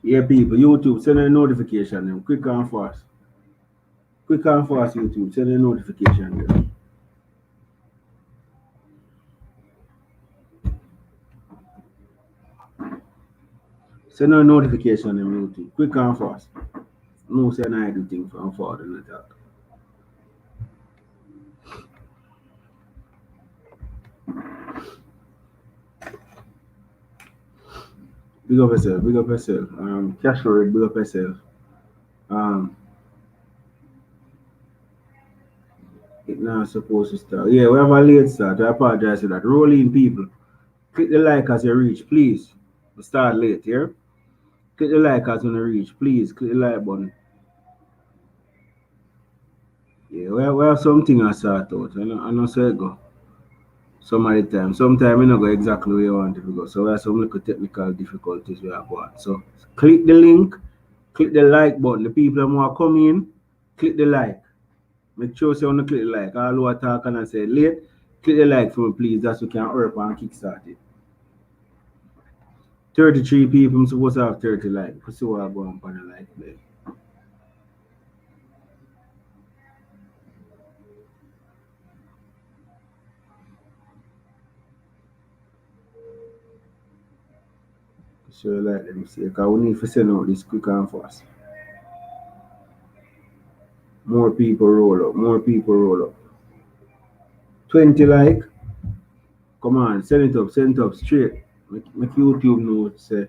Yeah, people, YouTube, send a notification them quick and fast. Quick and fast, YouTube, send a notification them. Send a notification them YouTube. Quick and fast. No send I do things from forward and that. Big up yourself, big up yourself. Cash word, big up yourself. Um it not supposed to start. Yeah, we have a late start. I apologize for that. Roll in people. Click the like as you reach, please. We start late here. Click the like as when you reach, please. Click the like button. Yeah, we have something I sort out. I know so it go. Some of the time. Sometimes you not go exactly where you want it to go. So we have some little technical difficulties we have got. So click the link, click the like button. The people who are coming in, click the like. Make sure you want to click the like. All who are talking and say late, click the like for me, please. That's so we can hurry up and kickstart it. 33 people, I'm supposed to have 30 likes. Let's see what I go on the like there. So like let me see. Because we need to send out this quick and fast. More people roll up. More people roll up. 20 like. Come on, send it up straight. Make YouTube know it's a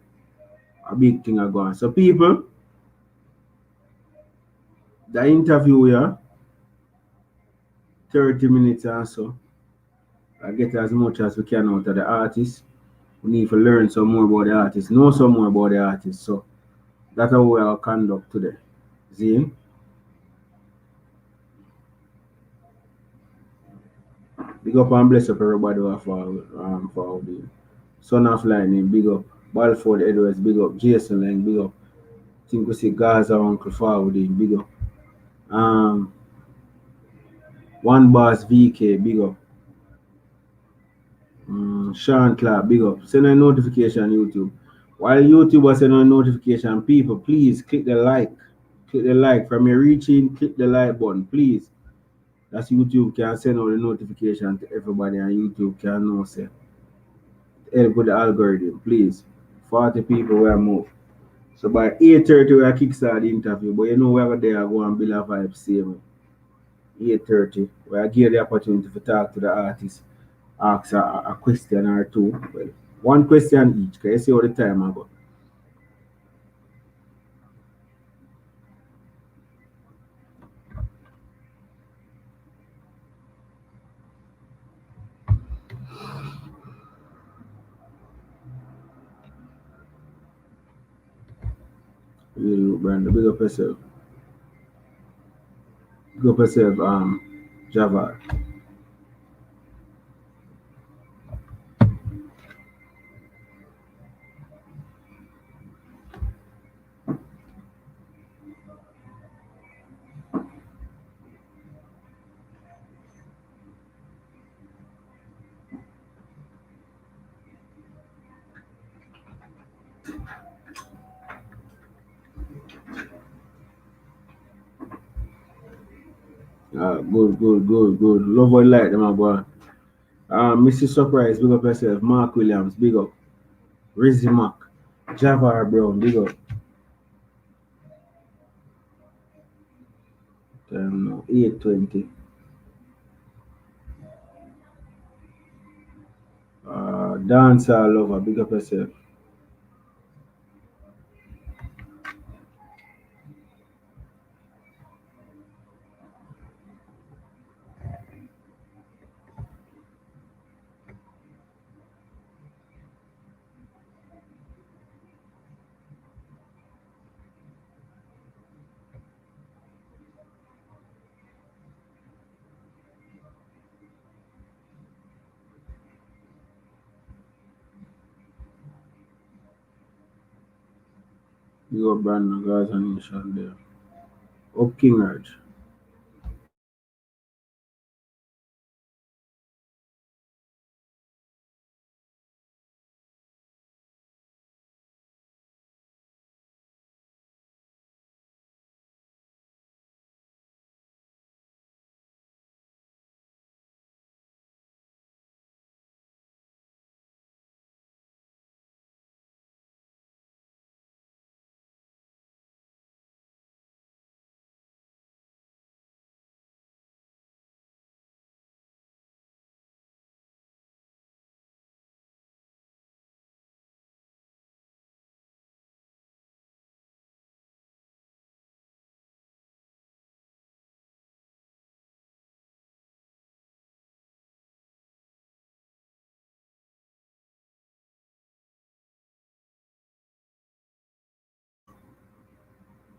big thing are going. So people, the interview here, 30 minutes or so. I get as much as we can out of the artist. We need to learn some more about the artist, know some more about the artist. So that's how we will conduct today. See? Big up and bless up everybody who are forward. Son of Lightning, big up. Balford Edwards, big up. Jason Lang, big up. Think we see Gaza Uncle forward, big up. Um, One Boss VK, big up. Sean Clark, big up. Send a notification YouTube. While YouTube is sending a notification, people, please click the like. Click the like. From your reaching, click the like button, please. That's YouTube can send out the notification to everybody and YouTube can know say help with the algorithm, please. 40 people will move. So by 8:30 we are kickstart the interview, but you know we are there go and build a vibe same. 8:30. We are give the opportunity to talk to the artist, ask a question or two. Well, one question each, can you see how the time I go? You Brandon, big up yourself. Big up yourself, Java. Good. Love what like them, my boy. Mr. Surprise, big up yourself. Mark Williams, big up. Rizzy Mac. Java Brown, big up. 8:20. Dancer lover, big up yourself. Big up Brandon, guys, and Nation there. Up King Raj.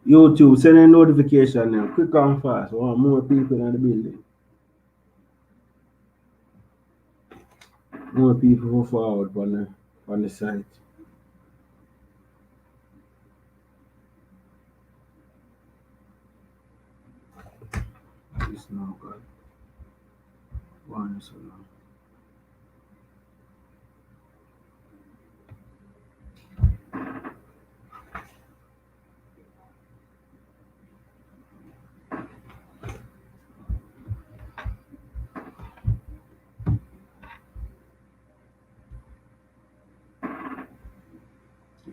YouTube, send a notification now, quick and fast. We want more people in the building. More people who forward on the site. This now, God. One so now.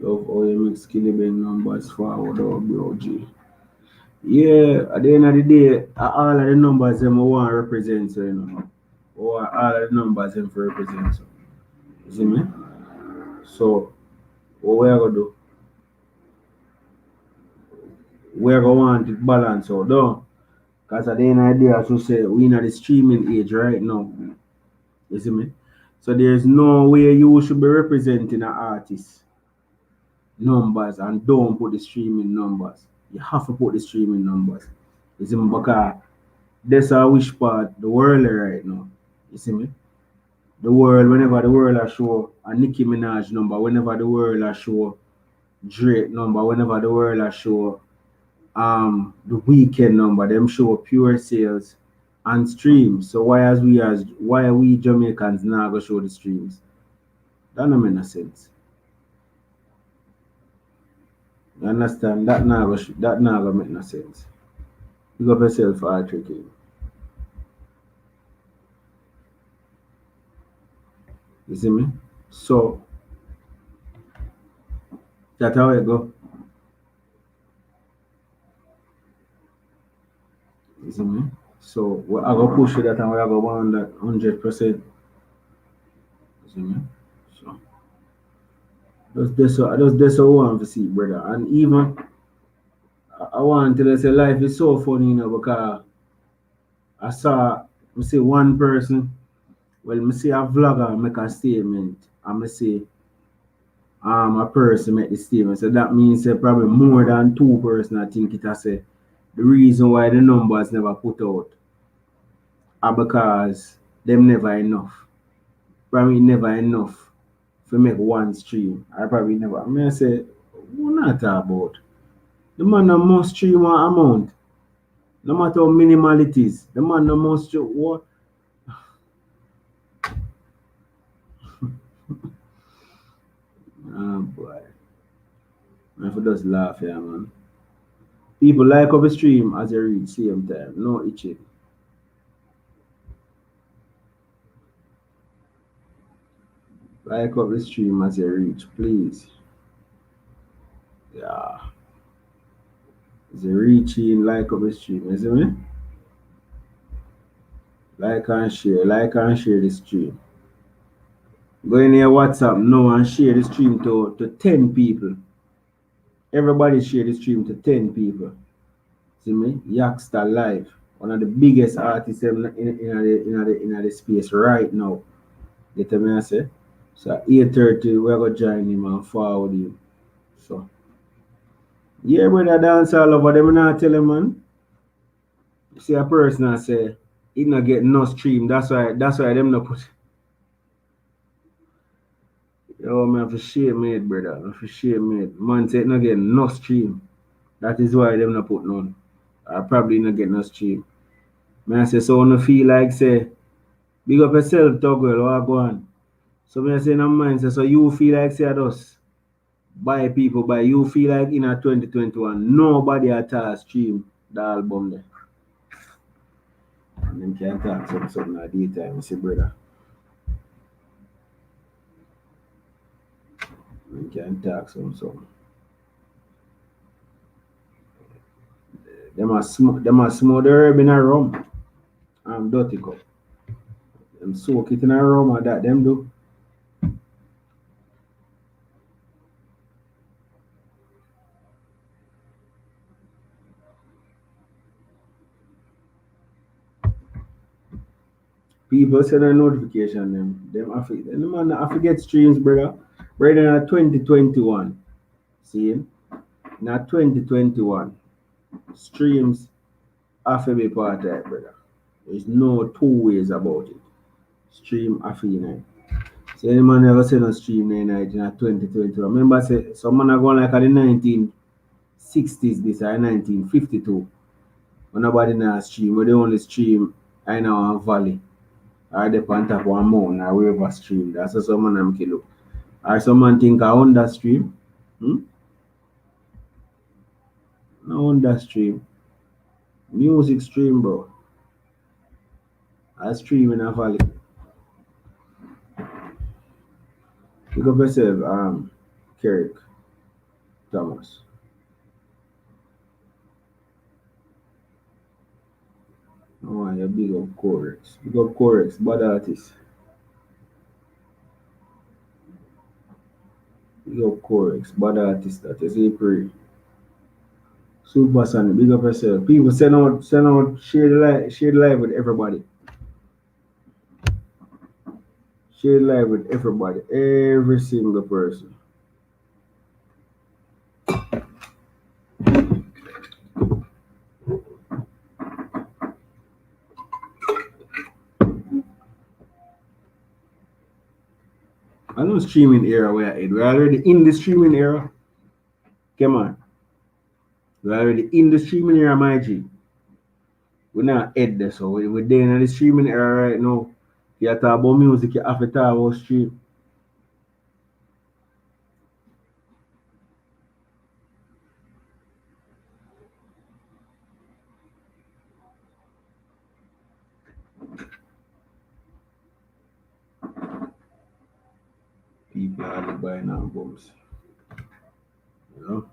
Love how you make skinny bang numbers forward or bro G. Yeah, at the end of the day, all of the numbers them I want to represent, so you know. Or all of the numbers them for represent. So. You see me? So what we are gonna do? We are gonna want it balance out though. Cause at the end of the day, as you say, we in the streaming age right now. You see me? So there's no way you should be representing an artist numbers and don't put the streaming numbers. You have to put the streaming numbers. You see me? Because that's our wish part the world right now. You see me? The world, whenever the world are show a Nicki Minaj number, whenever the world are show Drake number, whenever the world are show the weekend number, them show pure sales and streams. So why are we Jamaicans now go show the streams? That don't make no sense. You understand? That now go make no sense. You got yourself for tricking. You see me? So that's how it go. You see me? So I go push it that and we are go want that 100%. You see me? So that's what I want to see, brother. And even I want to say life is so funny, you know, because I saw me see one person, well, me see a vlogger make a statement, and me see a person make the statement. So that means probably more than two person I think it has say the reason why the numbers never put out are because them never enough. Probably never enough to make one stream. I probably never. I mean, I say, what not talk about? The man no must stream one amount. No matter how minimal it is. The man no must stream what? Ah boy. I for just laugh here, man. People like up a stream as they read same time. No itching. Like up the stream as you reach, please. Yeah. As you reaching, like up the stream, you see me? Like and share the stream. Go in your WhatsApp now and share the stream to 10 people. Everybody share the stream to 10 people. See me? Yaksta live. One of the biggest artists in the space right now. Get me I say? So at 8:30 we're gonna join him and forward him. So yeah, brother dance all over them not tell him man. You see a person I say he not get no stream. That's why them not put. Yo, man, for shame made, brother. Man, for shame made. Man say not get no stream. That is why them not put none. I probably not get no stream. Man I say so no feel like say big up yourself, Togwell, what go on. So me I say in my mind say so you feel like say us buy people buy you feel like in a 2021 nobody at all stream the album there. And them can talk something at the time, you see brother. Them can talk something. Them a smell the herb in a rum and dirty cup. Them soak it in a rum or that them do. People send a notification them I forget them man I forget streams brother. Brother in 2021. See him? In 2021. Streams have to be part of it, brother. There's no two ways about it. Stream have to unite. So any man ever say no stream night in a 2020. Remember say some man are going like at the 1960s this or 1952. When nobody now stream, we the only stream I know a valley or the on top of one mountain or wherever stream. That's how some man am kill up. Or some man think I own that stream. Hmm? No own that stream. Music stream, bro. I stream in a valley. Pick up yourself, Kerrick Thomas. Oh, you big up Corex. Big up Corex, bad artist. Big up Corex, bad artist. That is April. Super Sunny, big up yourself. People send out, share the live with everybody. Share the live with everybody, every single person. I know streaming era we're in. We're already in the streaming era. Come on. We're already in the streaming era, my G. We're not head there, so we're there in the streaming era right now. You talk about music, you have to talk about stream. People are buying albums. You know?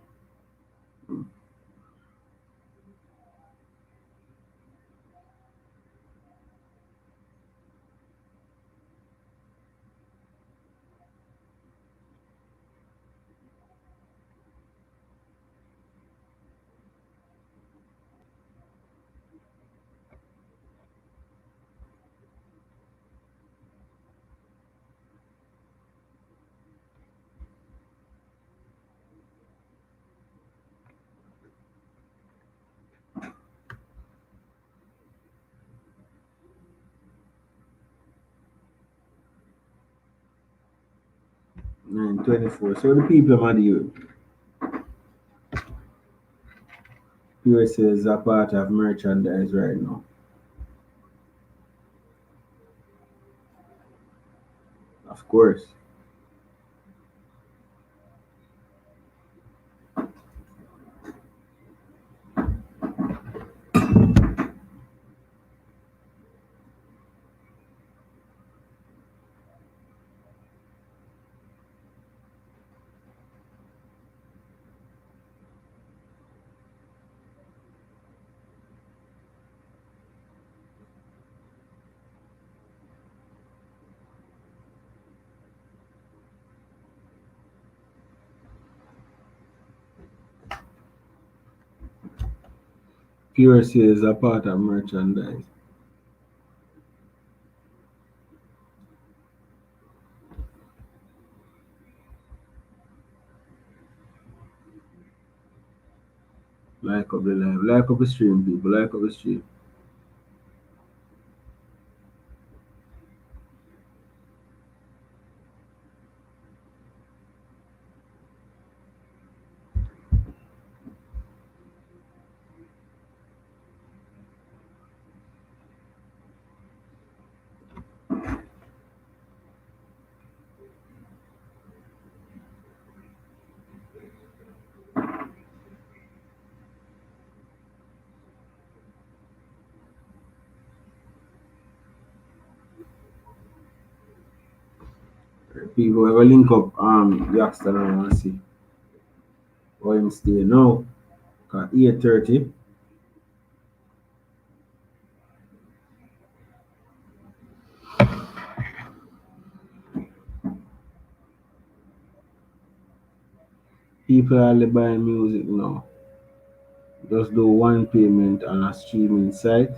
And 24. So the people are the USA is a part of merchandise right now. Of course. PRC is a part of merchandise. Like up the live, like up the stream, people, like up the stream. People ever link up Yaksta now and see how him stay now. Cause 8:30. People are buying music now. Just do one payment on a streaming site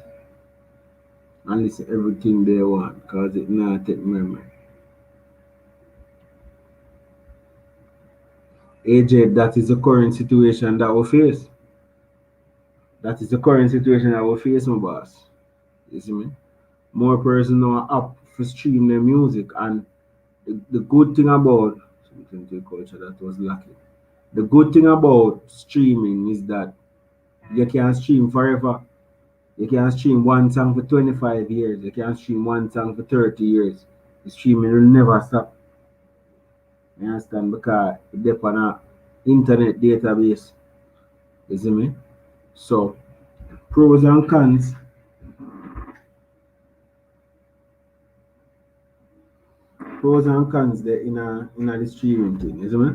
and listen everything they want because it not take memory. AJ, that is the current situation that we face. That is the current situation that we face, my boss. You see me? More person now up for stream their music, and the good thing about something to culture that was lacking. The good thing about streaming is that you can stream forever. You can stream one song for 25 years. You can stream one song for 30 years. The streaming will never stop. You understand? Because it depends on a internet database. You see me? So, pros and cons. Pros and cons there in a the streaming thing. You see me?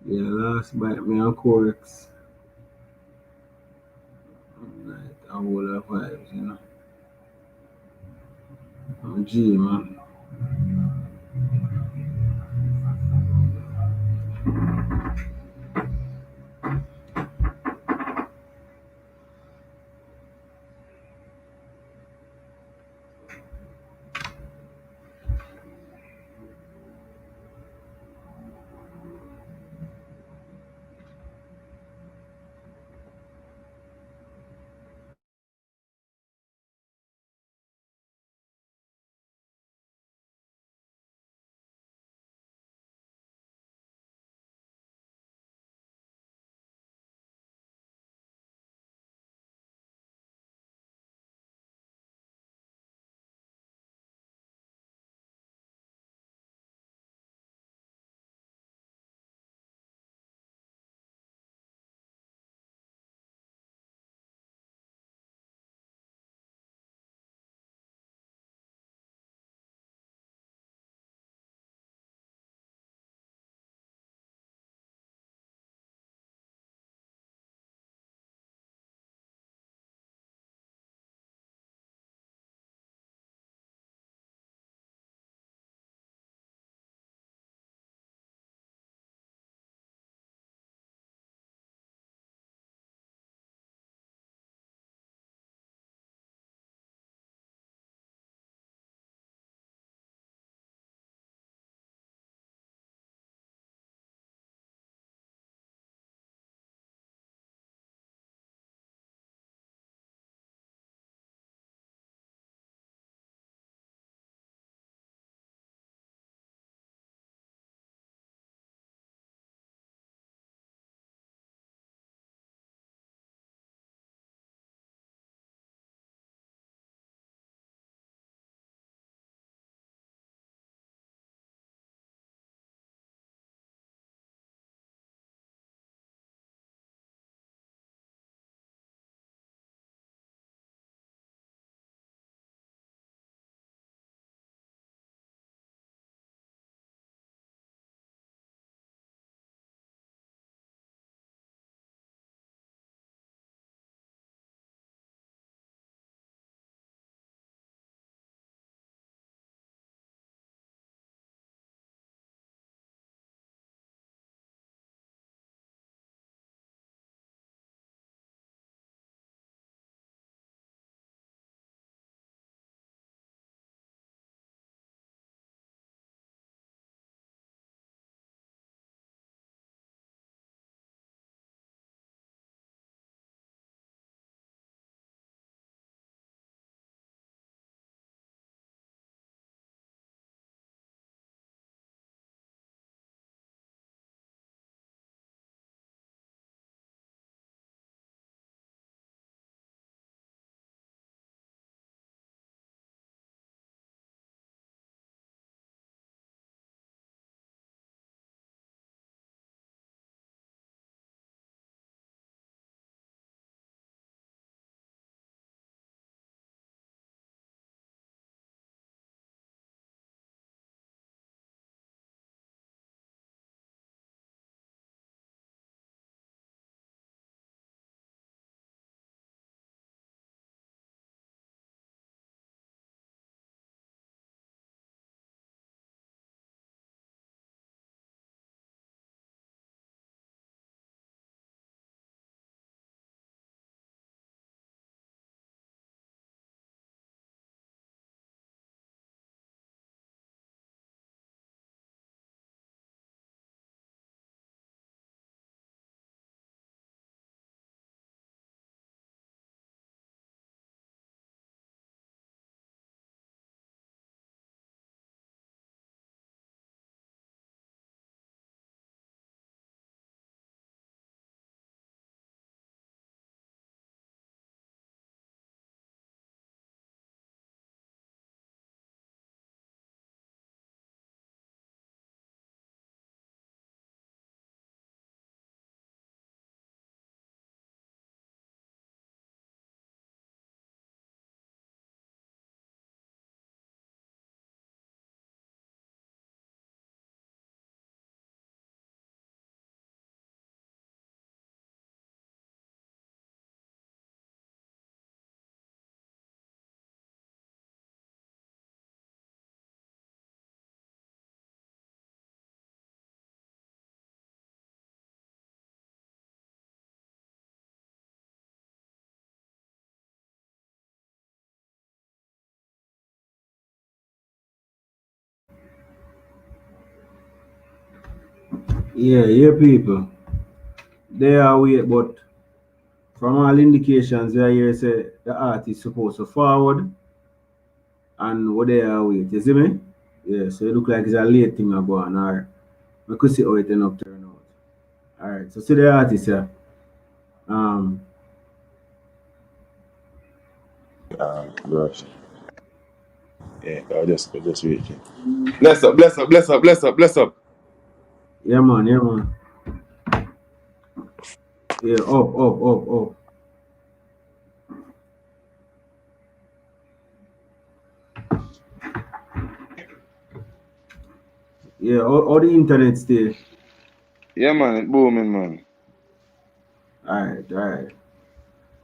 Yeah, last bite me and Corex. Like, a whole of vibes, you know. I'm G, man. Yeah, people. They are wait, but from all indications, we are here say the artist supposed to forward and what they are wait. You see me? Yeah, so it look like it's a late thing I go on. Alright. We could see how it end up turn out. Alright, so see the artist here. Um Gosh. Yeah, I just reaching. Bless up, bless up, bless up, bless up, bless up. yeah man. Yeah, up. Yeah, all the internet stay. Yeah, man, it booming, man. Alright.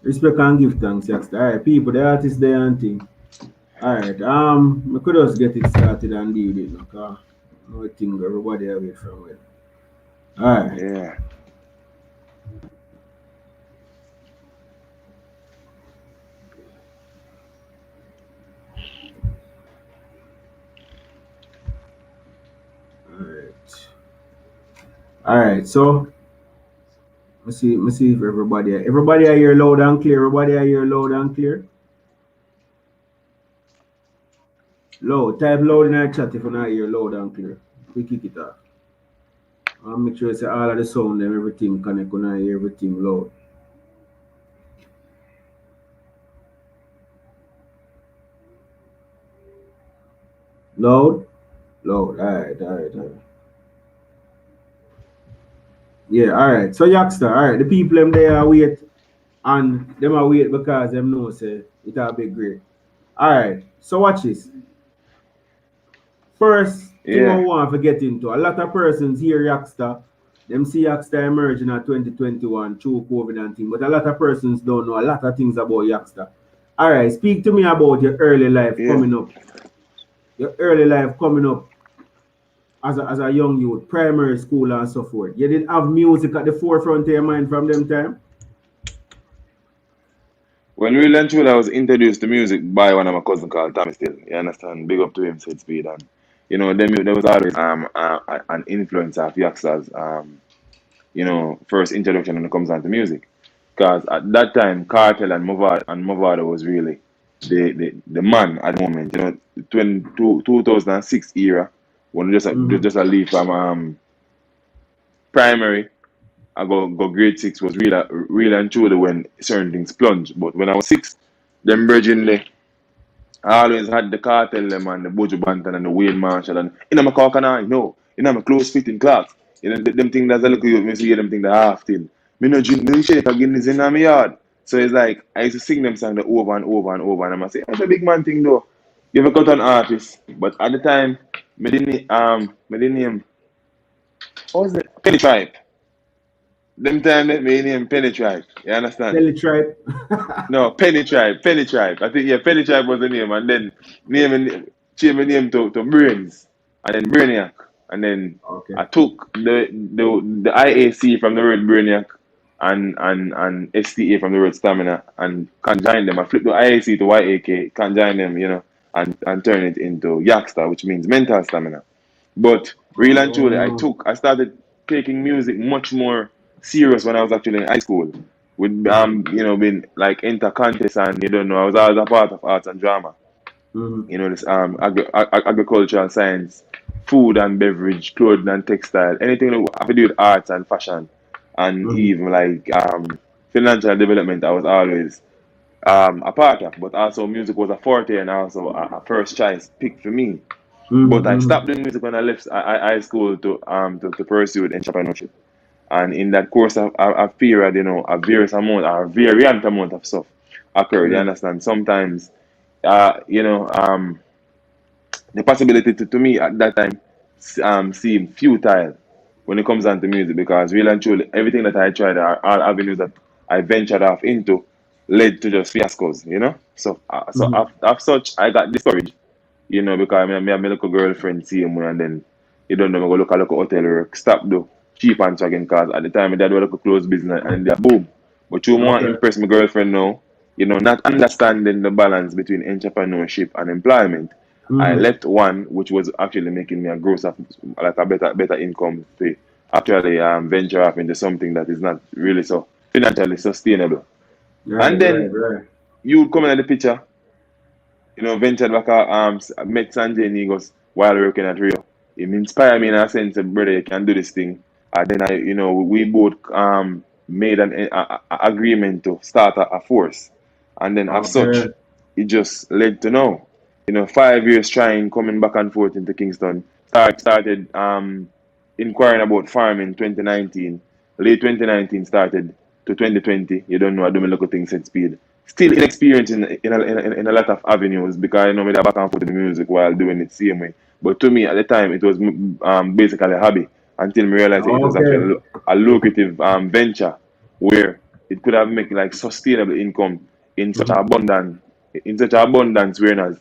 Respect and give thanks, Yaksta. Alright, people, the artist there and thing. Alright, we could just get it started and deal with it, no, cause no thing everybody away from it. Alright. Yeah. Alright. Alright, so let me see if everybody are here loud and clear. Everybody are here loud and clear. Loud. Type loud in our chat if you're not here loud and clear. We kick it off. I'll make sure it's all of the sound and everything connect when I hear everything loud. Loud? Loud. Alright. Yeah, alright. So Yaksta, alright. The people them there are wait and them are wait because them know say it'll be great. Alright. So watch this. First thing I Yeah. want to get into, a lot of persons hear Yaksta, them see Yaksta emerging in 2021 through COVID and thing, but a lot of persons don't know a lot of things about Yaksta. Alright, speak to me about your early life Yeah. coming up. Your early life coming up as a young youth, primary school and so forth. You didn't have music at the forefront of your mind from them time? When we learned truly, I was introduced to music by one of my cousins called Tommy Still. You understand? Big up to him, said speed. And, there was always an influence of Yaksta's, first introduction when it comes down to music. Because at that time, Kartel and Mavado was really the man at the moment. 2006 era, when Mm-hmm. just a leave from primary, I go grade six was real and truly when certain things plunge. But when I was six, them bridging I always had the cartel them and the Bojo Banton and the Wayne Marshall and in my car can I no in my close fitting class. Them thing that's a little you me see them thing that half thing. Me no drink no shake again is in my yard. So it's like I used to sing them songs over and over and over and I say, that's a big man thing though. You ever got an artist. But at the time me didn't name what was it? Penny Tribe. Them time that me name Penny Tribe. You understand? Tell tribe. No, Penny Tribe, Penny Tribe. I think yeah, Penny Tribe was the name, and then change my name to Brains, and then Brainiac, and then Okay. I took the IAC from the word Brainiac, and STA from the word Stamina, and conjoined them. I flipped the IAC to YAK, conjoined them, and turn it into Yaksta, which means mental stamina. But real and truly, Oh. I started taking music much more serious when I was actually in high school. With being like enter contests and I was always a part of arts and drama. Mm-hmm. This agricultural science, food and beverage, clothing and textile, anything that have to do with arts and fashion, and Mm-hmm. even like financial development. I was always a part of, but also music was a forte and also a first choice pick for me. But I Mm-hmm. stopped doing music when I left high school to pursue entrepreneurship. And in that course of period, a various amount, a variant amount of stuff occurred. You Yeah. understand? Sometimes, the possibility to me at that time seemed futile when it comes down to music because really and truly, everything that I tried, all avenues that I ventured off into, led to just fiascos. So Mm-hmm. of such, I got discouraged because me have my little girlfriend see him and then you don't know, I go look at local hotel work, stop though, cheap and chugging because at the time my dad was like a close business and then boom. But you want to Okay. impress my girlfriend now, not understanding the balance between entrepreneurship and employment. I Mm-hmm. left one which was actually making me a gross of like a better income actually venture off into something that is not really so financially sustainable. And Right, right, then right. you would come in the picture, ventured back at met Sanjay Nigos while working at Rio. It inspired me in a sense, brother, you can do this thing. And then we both made an agreement to start a force. And then as Okay. such, it just led to now. 5 years trying, coming back and forth into Kingston. Started inquiring about farming 2019. Late 2019 started to 2020. You don't know, I do my local things at speed. Still inexperienced in a lot of avenues because I know me back and forth in the music while doing it same way. But to me at the time, it was basically a hobby until me realized it was Okay. actually a lucrative venture where it could have made like sustainable income in such Mhm. abundance whereas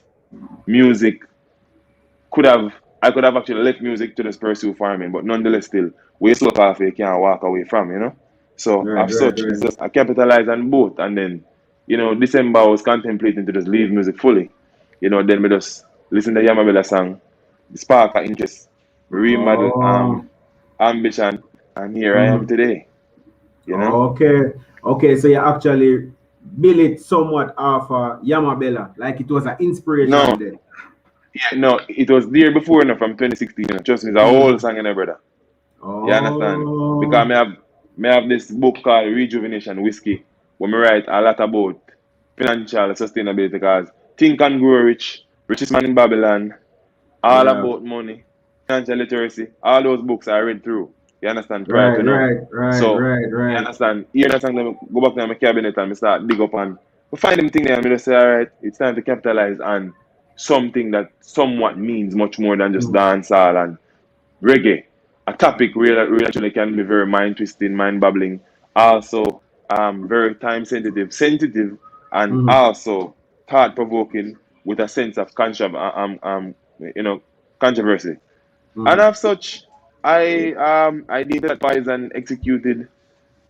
music could have I could have actually left music to just pursue farming, but nonetheless still we slow off you can't walk away from. So Right, as right, such it's right. just I capitalize on both and then, December I was contemplating to just leave music fully. Then we just listen to Yamabella song, spark of interest, remodel Oh. ambition, and here I am Mhm. today, you know? Okay. Okay, so you actually build it somewhat off Yamabella, like it was an inspiration No, then. yeah, no, it was there before from 2016. Trust me, it's a whole Mhm. song, brother. You understand? Because Oh. me have this book called Rejuvenation Whiskey, where me write a lot about financial sustainability because Think and Grow Rich, Richest Man in Babylon, all Yeah. about money, financial literacy, all those books I read through. You understand? Prior Right, to now. right, right, So, right, you right. understand? Here I go back to my cabinet and me start dig up and we find them thing there and me just say, all right, it's time to capitalize on something that somewhat means much more than just Mhm. dancehall and reggae, a topic really actually can be very mind twisting, mind babbling, also very time sensitive, and Mhm. also thought provoking with a sense of you know, controversy. And Mhm. as such, I did that advised and executed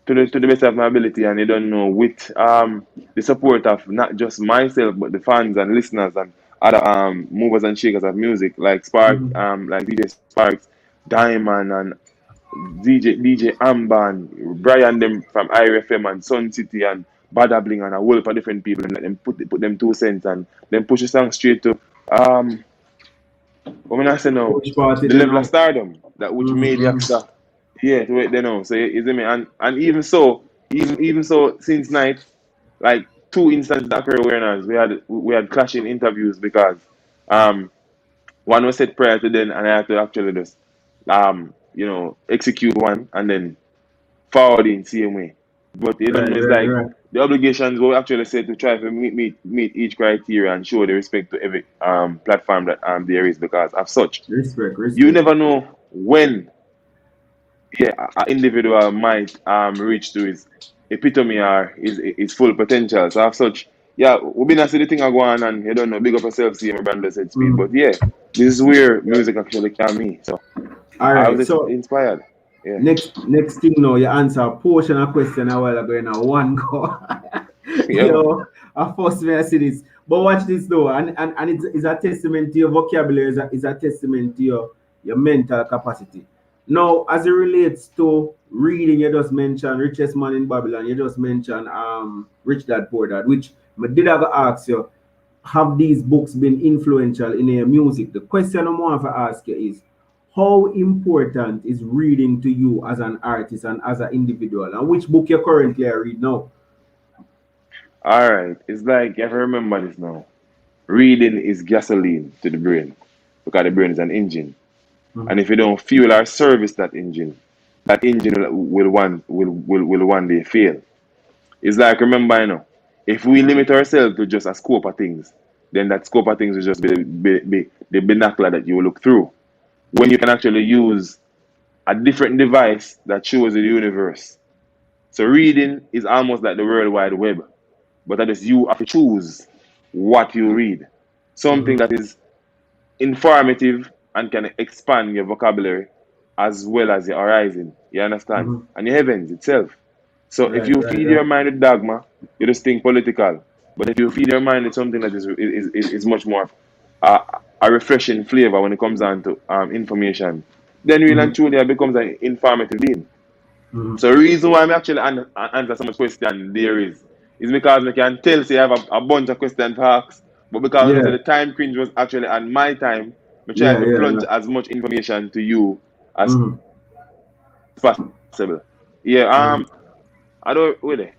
to the best of my ability, and you don't know with the support of not just myself but the fans and listeners and other movers and shakers of music like Mhm. like DJ Sparks, Diamond and DJ Amber and Brian them from IRFM and Sun City and Bada Bling and a whole lot of different people and let them put them 2 cents and then push the song straight to um what I say now, Which party the they level of know? stardom that which made Mm-hmm. Yaksta, yeah, to wait they know. So you see me, and even so, even so, since night, like two instances that occurred where we had clashing interviews because um one was set prior to then, and I had to actually just execute one and then forward in same way. But you don't Right, know, it's right, like right. the obligations were actually set to try to meet each criteria and show the respect to every platform that there is because of such Respect, you respect. never know when an individual might reach to his epitome or his full potential. So as such, yeah, we've been see the thing I go on and you don't know, big up yourself, see my brand said speed. But Mm. yeah, this is where music actually can me. So All I right. was So inspired. Yeah. next thing now, you answer a portion of question a while ago in a one go. Yeah, man. I first me I see this. But watch this though, and it's a testament to your vocabulary, is a testament to your mental capacity. Now, as it relates to reading, you just mentioned Richest Man in Babylon, you just mentioned Rich Dad Poor Dad, which I did have to ask you, have these books been influential in your music? The question I want to ask you is, how important is reading to you as an artist and as an individual? And which book you currently read now? All right. It's like if I remember this now. Reading is gasoline to the brain because the brain is an engine. And Mhm. if you don't fuel or service that engine will one day fail. It's like remember, if we limit ourselves to just a scope of things, then that scope of things will just be the binocular that you will look through. When you can actually use a different device that shows the universe. So reading is almost like the World Wide Web, but that is you have to choose what you read. Something Mhm. that is informative and can expand your vocabulary as well as your horizon. You understand? Mhm. And your heavens itself. So if Right, you right, feed your right. mind with dogma, you just think political. But if you feed your mind with something that is much more a refreshing flavor when it comes down to information, then real and truly it becomes an informative being. So the reason why I'm actually answer so much question there is because I can tell say I have a bunch of questions to ask, but because Yeah. the time cringe was actually on my time, I try Yeah, to yeah, plunge yeah. as much information to you as Mm-hmm. possible. Yeah, Mm-hmm. I don't wait there.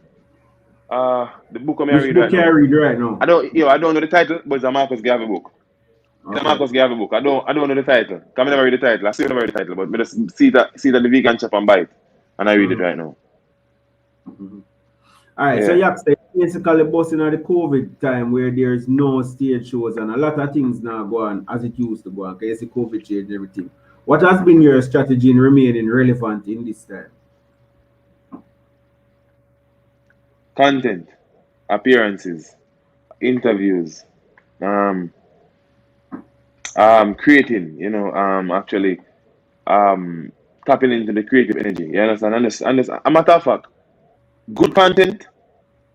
The book I'm Which read book right can I now. read right now? I don't know the title, but it's a Marcus Garvey book. It's a Okay. Marcus Garvey book. I don't know the title. Come never read the title. I still never read the title, but I just see that the vegan chop and bite, and I read it Mm-hmm. right now. Mm-hmm. All right, so Yeah. Yaksta basically busting at the COVID time where there's no stage shows and a lot of things now go on as it used to go on because the COVID changed everything. What has been your strategy in remaining relevant in this time? Content, appearances, interviews, um, creating, actually, um, tapping into the creative energy. You understand? And a matter of fact, good content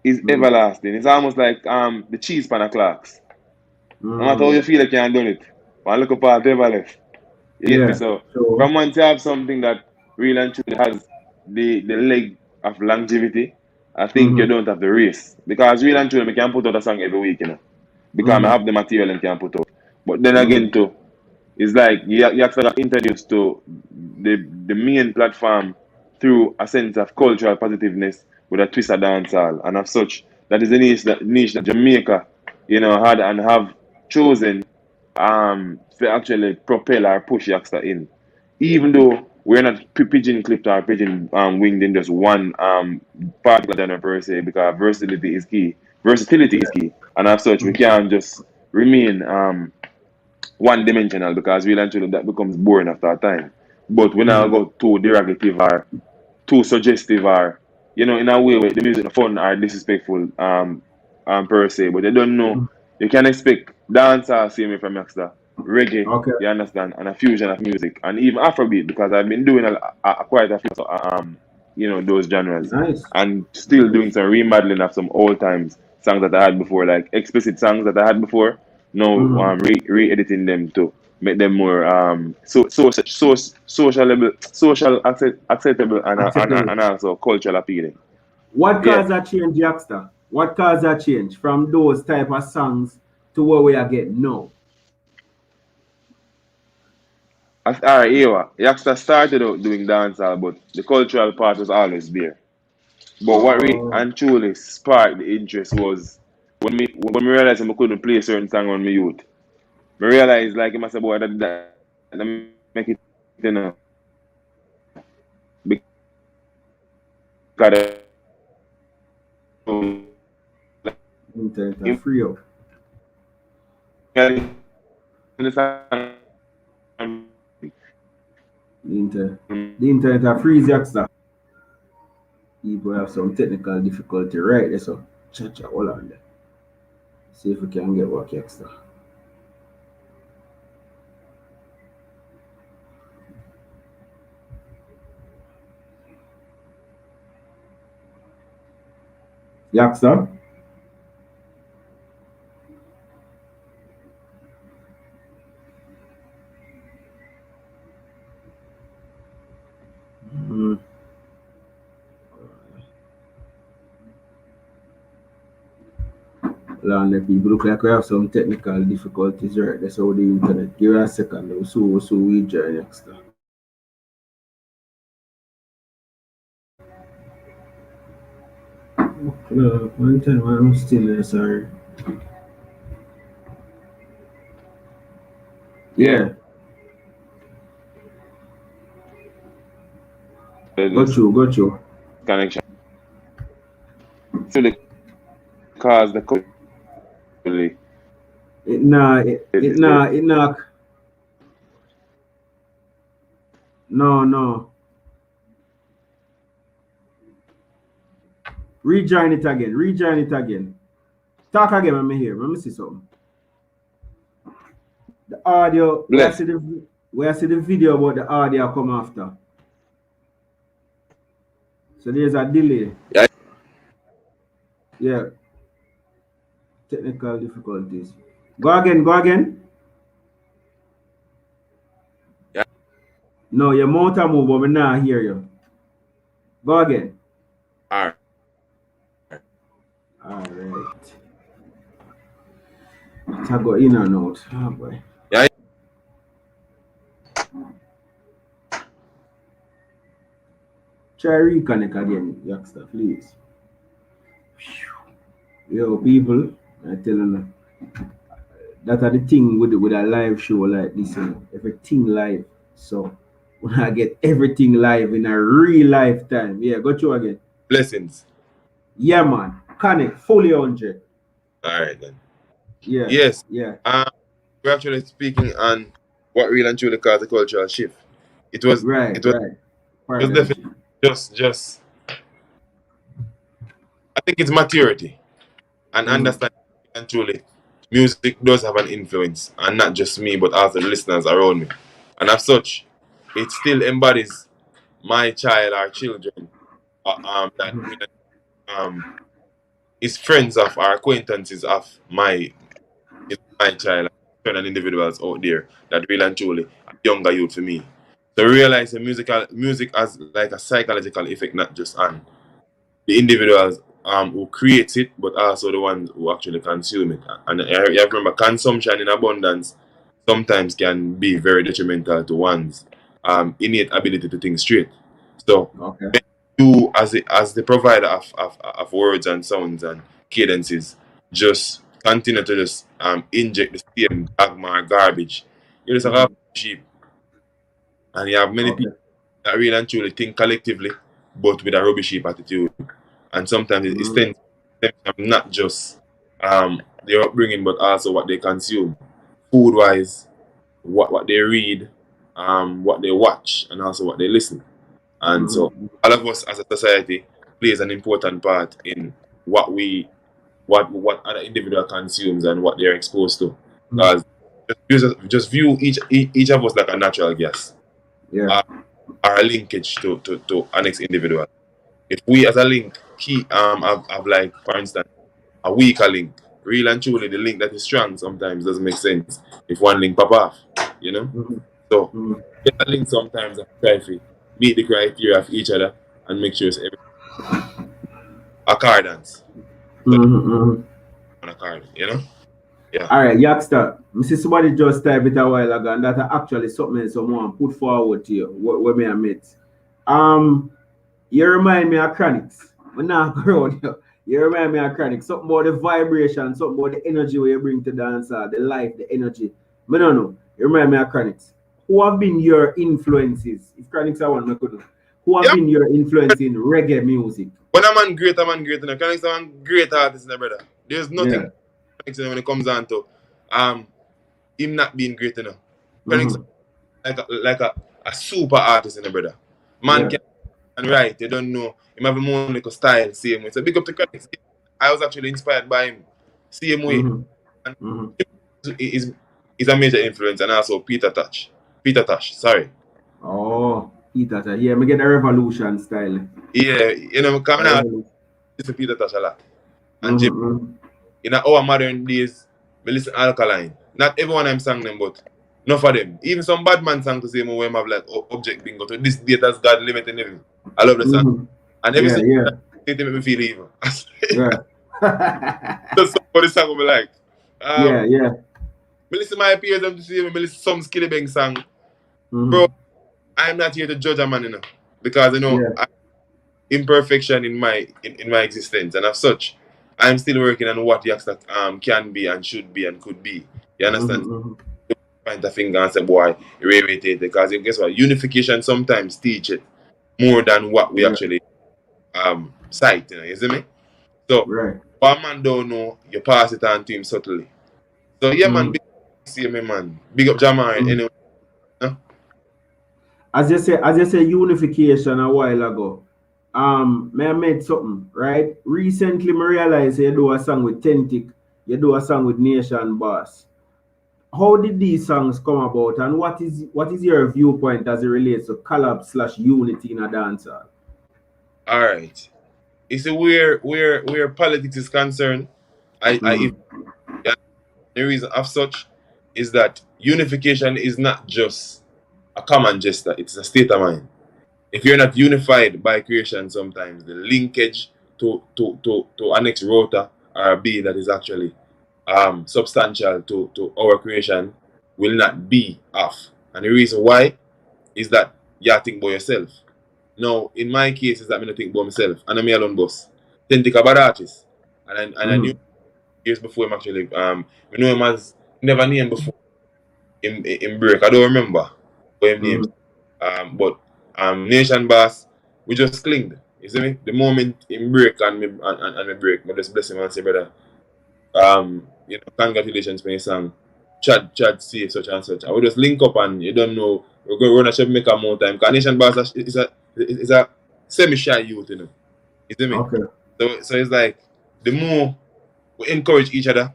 is Mm. everlasting. It's almost like the cheese pan of clocks. No matter how Mm. you feel like you can do it, one look apart, never left. You get me? Yeah, So, so from once you have something that real and truly has the leg of longevity, I think you mm-hmm. don't have the race. Because real and truly, we can put out a song every week, because I Mm-hmm. have the material and can put out. But then Mm-hmm. again, too, it's like you have to get introduced to the main platform through a sense of cultural positiveness with a twist of dancehall. And as such, that is the niche that Jamaica, had and have chosen to actually propel or push Yaksta in. Even though we're not pigeon clipped or pigeon winged in just one particular genre per se, because versatility is key. Versatility is key. And as such, we can't just remain one dimensional because we eventually that becomes boring after a time. But we now Mm-hmm. go too derogative or too suggestive or in a way where the music is fun or disrespectful per se. But they don't know you can expect dancehall same way from Yaksta, reggae, Okay, you understand, and a fusion of music and even Afrobeat because I've been doing quite a few those genres nice. and still doing Nice. some remodeling of some old times songs that I had before, like explicit songs that I had before. Now Mm-hmm. re-editing them to make them more acceptable Acceptable. and also cultural appealing. What Yeah. caused that change, Yaksta? What caused that change from those type of songs to what we are getting now? All right, Yaksta started out doing dancehall, but the cultural part was always there. But what really Oh. and truly sparked the interest was when we realized I couldn't play certain song on my youth. I realized like it must have boy that make it because Internet are free up. The internet are free, Yaksta. People have some technical difficulty right there, so cha hold on there. See if we can get work Yaksta. Yaksta? Mm. Hold on there, people. Look like we have some technical difficulties right there, so the internet. Give us a second, so we join Yaksta. Look, one time I'm still there, sorry. yeah, Yeah, this got you. connection. So the cause the culturally It nah, no. Rejoin it again. Talk again, let me hear. Let me see something. The audio, bless. where I see the video, but the audio come after. So there's a delay. Yeah, Yeah, technical difficulties. Go again, go again. yeah. No, your mouth a move, but me not hear you. Go again. All right. All right. I go in and out. Oh boy. Yeah. Try reconnect again, Yaksta, please. Yo, people, I tell you, that are the thing with a live show like this, everything live. So when I get everything live in a real lifetime, yeah, go through again. Blessings. Yeah, man, connect fully 100. All right then. Yeah, Yes. yeah, We're actually speaking on what really and truly caused the cultural shift. It was right, it was right. it was Paradigm definitely shift. just I think it's maturity and Mm-hmm. understanding and truly music does have an influence, and not just me but also the listeners around me. And as such, it still embodies my child or children that Mm-hmm. really, is friends of or acquaintances of my child and individuals out there that really and truly are younger youth for me. So realize the music has like a psychological effect, not just on the individuals who creates it, but also the ones who actually consume it. And you have to remember, consumption in abundance sometimes can be very detrimental to one's innate ability to think straight. So Okay. you, as the provider of words and sounds and cadences, just continue to just inject the same dogma or garbage. You just have Mm-hmm. sheep, and you have many Okay. people that really and truly think collectively, but with a rubbish sheep attitude. And sometimes it Mm-hmm. stems from not just their upbringing, but also what they consume, food wise, what they read, what they watch, and also what they listen. And so Mm-hmm. all of us as a society plays an important part in what other individual consumes and what they're exposed to. Mm-hmm. Because just view each of us like a natural gas, Yeah. uh, or a linkage to an next individual. If we as a link key have like for instance a weaker link, real and truly the link that is strong sometimes doesn't make sense if one link pop off, you know? Mm-hmm. So Mm-hmm. get a link sometimes and try to meet the criteria of each other and make sure it's every accordance. So Mm-hmm. on accord, you know? Yeah. All right, Yaksta. I see somebody just type it a while ago, and that actually something someone put forward to you. What me I met. Um, you remind me of Chronics. When I grow you, you remind me of Chronics. Something about the vibration, something about the energy where you bring to dance, the life, the energy. Me no know. You remind me of Chronics. Who have been your influences? If Chronics are one, I could know. Who have Yeah. been your influence in reggae music? When a man great, and Connect a man great artist, brother. There's nothing Yeah. when it comes down to um him not being great enough. Connect Mm-hmm. like a super artist, brother. Man Yeah. can write, you don't know. Him have a more like a style, same way. So big up to Connect. I was actually inspired by him. Same way. Mm-hmm. And Mm-hmm. is is a major influence, and also Peter Tosh. Peter Tosh, sorry. Oh, Peter, yeah, me get the revolution style. Yeah, A coming out revolution. listen to Peter Tosh a lot. And Jim, Mm-hmm. in our modern days, we listen Alkaline. Not everyone I'm sang them, but enough of them. Even some bad man sang to say more when have like object bingo to this date as God limit and everything. I love the song. Mm-hmm. And every Yeah, single yeah, time it make me feel evil. yeah. Just somebody song will be like, Yeah, yeah. me listen my peers them to see me listen some Skilly Bang song. Bro, Mm-hmm. I'm not here to judge a man, because Yeah. imperfection in my existence, and as such, I'm still working on what Yaksta can be and should be and could be. You understand? Mm-hmm. Point a finger and say, boy, irradiate it, because guess what? Unification sometimes teach it more than what we Yeah. actually cite. You see me? So Right. one man don't know, you pass it on to him subtly. So yeah, man, Mm-hmm. big see me, man. Big up Jamal Mm-hmm. anyway. No? As you say, unification a while ago. May I made something, right? Recently, me realized you do a song with Tentic, you do a song with Nation Boss. How did these songs come about, and what is your viewpoint as it relates to collab slash unity in a dancer? All right. You see where politics is concerned, I if Mm-hmm. yeah, the reason of such is that unification is not just a common gesture. It's a state of mind. If you're not unified by creation, sometimes the linkage to a next rota or a being that is actually substantial to our creation will not be off. And the reason why is that you think about yourself. Now, in my case, is that I don't think about myself, and I'm alone boss. Then think about artists, and I knew years before him actually. We know him as never named before in break. I don't remember what him name. But Nation Boss, we just clinged. You see me? The moment in break and me break, I just bless him and say, brother, congratulations for your song. Chad say such and such. I will just link up and you don't know we're going to run a show make a more time. Because Nation Boss is a semi-shy youth, you know. You see me? Okay. So it's like the more we encourage each other,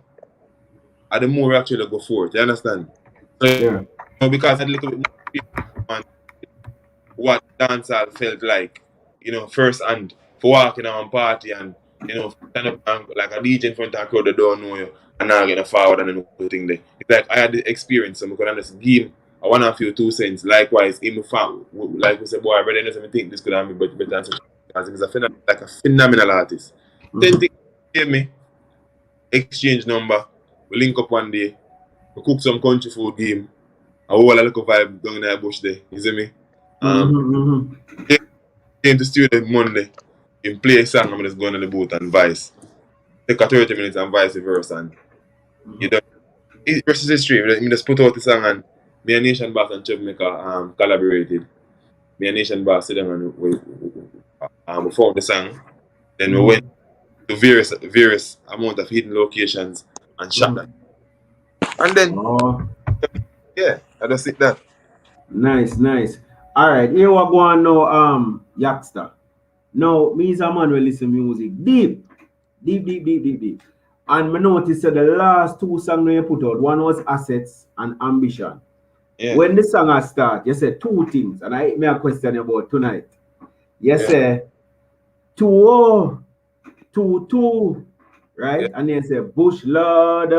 and the more we actually go forward. You understand? So, Yeah. Because I had a little bit more what dancehall felt like, first and for walking on party and stand up and, like a DJ in front of a crowd that don't know you and now get forward and then the thing there. It's like I had the experience, so I could just give him a 1 or 2 cents. Likewise, him like we said, boy, I really doesn't think this could have been better than such because he's a phenomenal artist. 10 things gave me, exchange number, we link up one day, we cook some country food game, a whole little vibe down in the bush there, you see me? Came to studio Monday, him play a song, I'm just going to the booth and vice. Take a 30 minutes and vice versa and you know it versus history. Me just put out the song and me and Nation Boss and Chubmaker collaborated. Me and Nation Boss sit down and we found the song. Then we went to various amount of hidden locations and shot that. And then yeah, I just sit that. Nice. Alright, here we go on now, Yaksta. Now, me is a man who listen music deep. And I noticed that the last 2 songs you put out, one was Assets and Ambition. Yeah. When the song start, you said 2 things, and I may a question about tonight. You say 2-2, right? Yeah. And then say Bush Lord.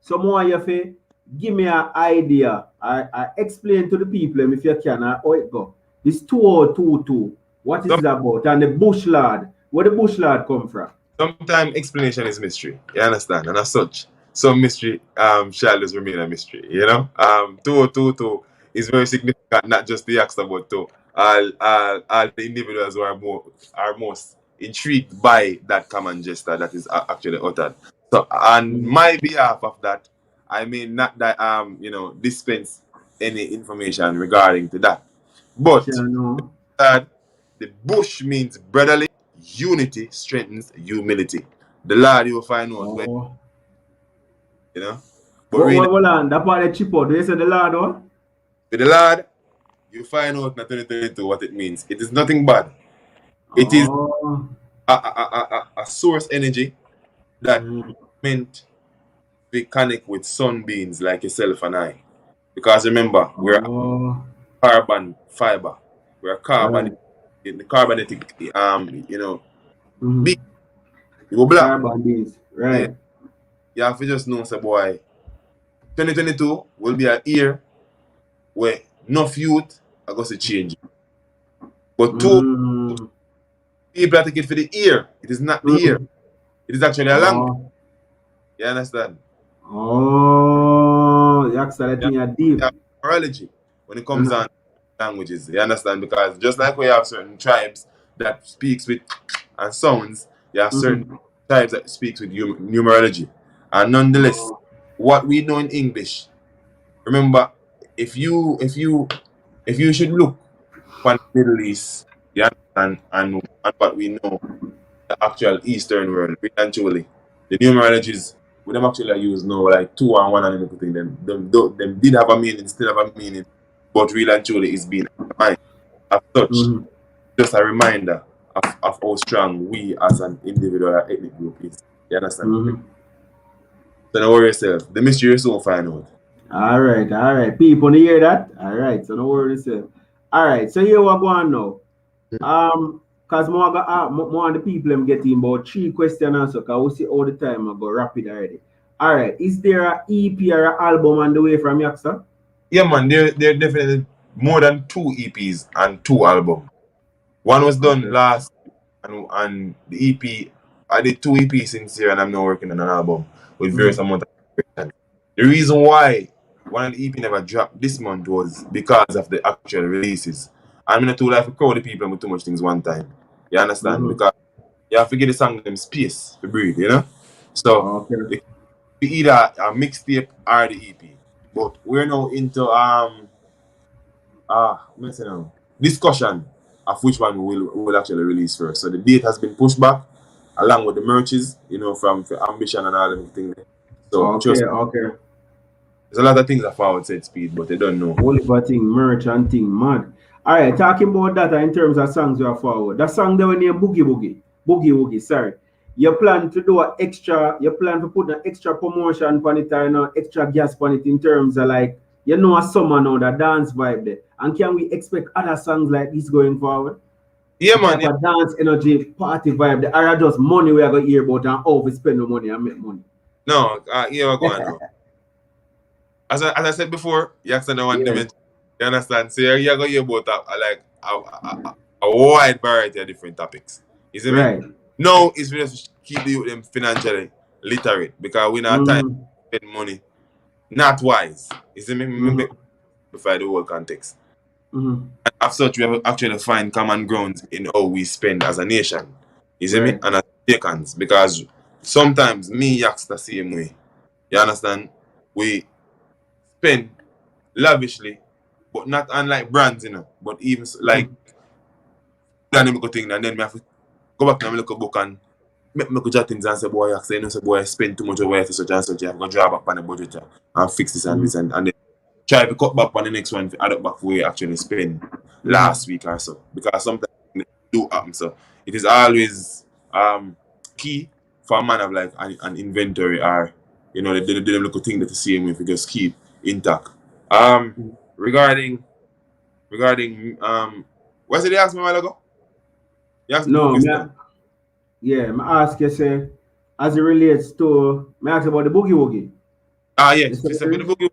So more you say, give me an idea. I explain to the people if you can how it go. This 2022. What is it about? And the Bush Lord. Where the Bush Lord come from? Sometimes explanation is mystery. You understand? And as such, some mystery shall just remain a mystery. 222 is very significant, not just the Yaksta, but to all the individuals who are most intrigued by that common gesture that is actually uttered. So on my behalf of that, I may not dispense any information regarding to that. But the bush means brotherly unity strengthens humility. The Lord you will find out when, But hold on, that part of chip out. Do you say the Lord what? With the Lord, you find out in 2022 what it means. It is nothing bad. It is a source energy that meant to connect with sunbeams like yourself and I. Because remember, we're carbon fiber. We're carbon in the carbonatic you go black. Carbon beans, right. You have to just know, say boy, 2022 will be a year where enough youth are going to change. But two people take it for the year. It is not the year. It is actually a language. You understand? Yaksta, that thing are deep. Morology when it comes on languages. You understand? Because just like we have certain tribes that speaks with and sounds, you have certain tribes that speaks with numerology. And nonetheless, what we know in English, remember, if you should look on the Middle East, you understand, and what we know, the actual Eastern world, eventually, the numerologies we them actually use now like 2 and 1 and everything. Them did have a meaning, still have a meaning, but really and truly it's been defined. As such, just a reminder of how strong we as an individual or ethnic group is. You understand? So don't worry yourself. The mystery you soon find out. Alright. People hear that? Alright, so don't worry yourself. Alright, so here we're going now. Because more of the people I'm getting about 3 questions answer, because we see all the time I go rapid already. Alright, is there an EP or an album on the way from Yaksta? Yeah man, there definitely more than 2 EPs and 2 albums. One was done Okay. last, and the EP, I did 2 EPs since here, and I'm now working on an album with various amount of creation. The reason why one of the EP never dropped this month was because of the actual releases. I'm not too like to crowd the people with too much things one time. You understand? Mm-hmm. Because you have to give the song them space to breathe, you know? So Okay. it could be either a mixtape or the EP. But we're now into let me say now, discussion of which one we will actually release first. So the date has been pushed back along with the merches, from for Ambition and all them things. So Okay. just Okay. there's a lot of things that forward said speed, but they don't know. Oliver thing, merch and thing, mad. Alright, talking about that in terms of songs you are forward. That song they were named Boogie Boogie. Boogie Woogie, sorry. You plan to do you plan to put an extra promotion on it or extra gas on it in terms of like, a summer now, the dance vibe there. And can we expect other songs like this going forward? Yeah, The man. type Yeah. of dance energy, party vibe, the are just money we are going to hear about and how we spend the money and make money. No, here we go now. As I said before, Yaksta no one Yeah, dimension. You understand? So you're going to hear about a wide variety of different topics. You see me? right. No, it's just keep the youth them financially literate because we not time Mm-hmm. to spend money. Not wise. You see me? Mm-hmm. Before the whole context. Mm-hmm. As such, we have actually find common grounds in how we spend as a nation. You see me? Right. And as Jamaicans. Because sometimes me Yaksta the same way. You understand? We spend lavishly, but not unlike brands. But even like Mm-hmm. dynamical thing, and then me have to go back and look a book and make me go jot things and say, boy, say boy, I spend too much over here for such and such. You have to draw back on the budget and fix this and Mm-hmm. this and then try to cut back on the next one to add up back where you actually spend last week or so. Because sometimes it do happen. So it is always key for a man of like an inventory or the little thing that you see him if you just keep intact. Mm-hmm. Regarding what did you ask me a while ago? You asked me two No, questions. yeah, I ask you, say, as it relates to, me ask about the Boogie Woogie. Yeah, You say for there the is? Boogie,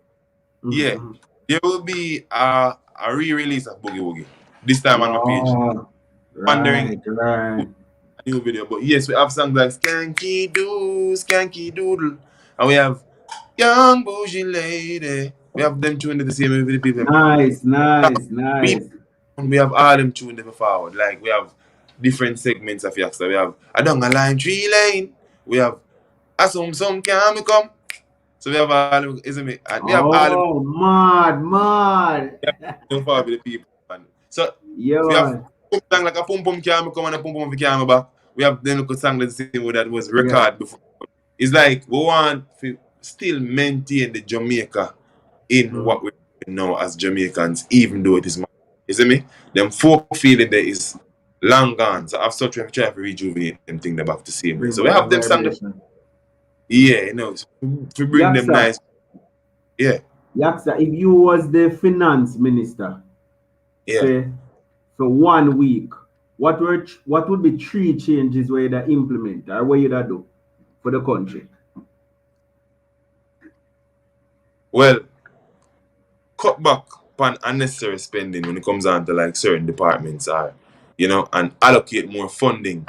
yeah, Mm-hmm. there will be a re-release of Boogie Woogie this time on my page. Oh, Wondering right, right. a new video, but yes, we have songs like Skanky Doodle, and we have Young Bougie Lady. We have them tuned to the same with the people. Nice, nice, We nice. we have all them tuned them forward. Like we have different segments of Yaksta. We have a down a line, 3 lane. We have a some can me come. So we have all them, isn't it? And we have all them Oh, mad, mad. tuned forward with the people. And so we have Yeah, song like a pum pum can me come and a pum pum can me back. We have them look song the same way that was yeah. record before. It's like we want to still maintain the Jamaica in Mm-hmm. what we're doing now as Jamaicans, even though it is. You see me? Them folk feeling there is long gone. So I've such we try to rejuvenate them thing back the same way. Bring So we back the have them song vibration. so to bring them Yaksa, nice. Yeah, Yaksa, if you was the finance minister, yeah. say, for 1 week, what would be 3 changes where you implement or what you do for the country? Well, cut back on unnecessary spending when it comes down to like certain departments are, and allocate more funding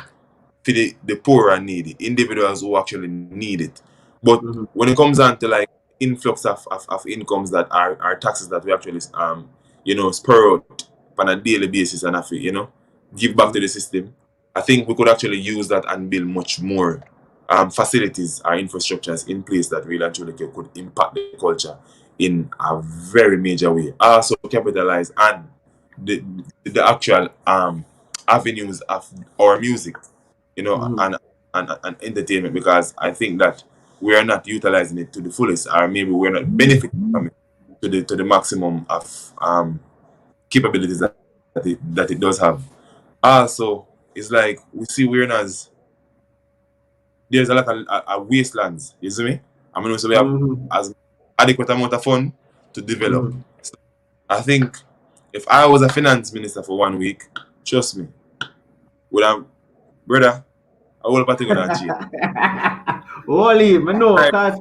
to the poor and needy, individuals who actually need it. But Mm-hmm. when it comes down to like influx of incomes that are taxes that we actually spur out on a daily basis and have to, give back to the system, I think we could actually use that and build much more facilities or infrastructures in place that really actually could impact the culture in a very major way. Also capitalize on the actual avenues of our music, Mm-hmm. and entertainment, because I think that we are not utilizing it to the fullest, or maybe we're not benefiting from it to the maximum of capabilities that it does have. Also, it's like we see we're as there's a lot of wastelands, you see me? I mean, so we have Mm-hmm. as adequate amount of fund to develop. Mm-hmm. So I think if I was a finance minister for 1 week, trust me, would have, brother, I will party gonna change. Holy, man, no, Like, cause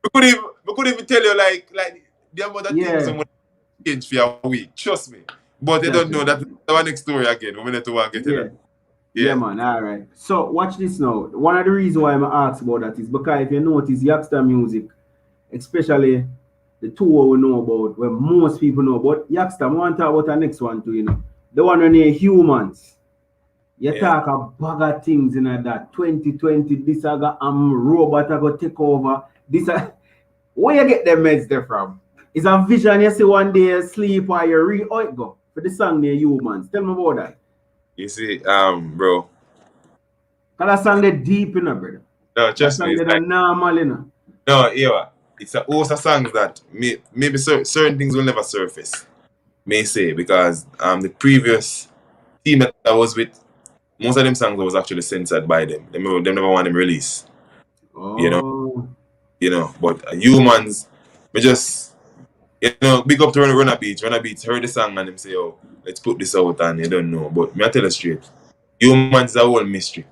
we could even tell you like the amount of things yeah, someone change for a week. Trust me. But you don't know that our next story again. We're going to get to Yeah. that. Yeah, man. All right. So watch this now. One of the reasons why I'm asked about that is because if you notice Yaksta music, especially the two we know about, where most people know about Yaksta, I want to talk about the next one too, The one on the humans. You talk a bag of things in that 2020, this I got robot I go take over. This where you get them meds there from? Is a vision you see one day sleep or you read how it go for the song near humans. Tell me about that. You see, bro. Cause that song they deep, brother. No, trust me. It's like, normal, No, yeah. It's a host of songs that maybe certain things will never surface. May say because the previous team that I was with, most of them songs was actually censored by them. They never want them released. Oh. But humans, we just big up to Runner Beach. Runner Beach heard the song and them say, oh, let's put this out, and you don't know. But me I tell you straight, humans is a whole mystery.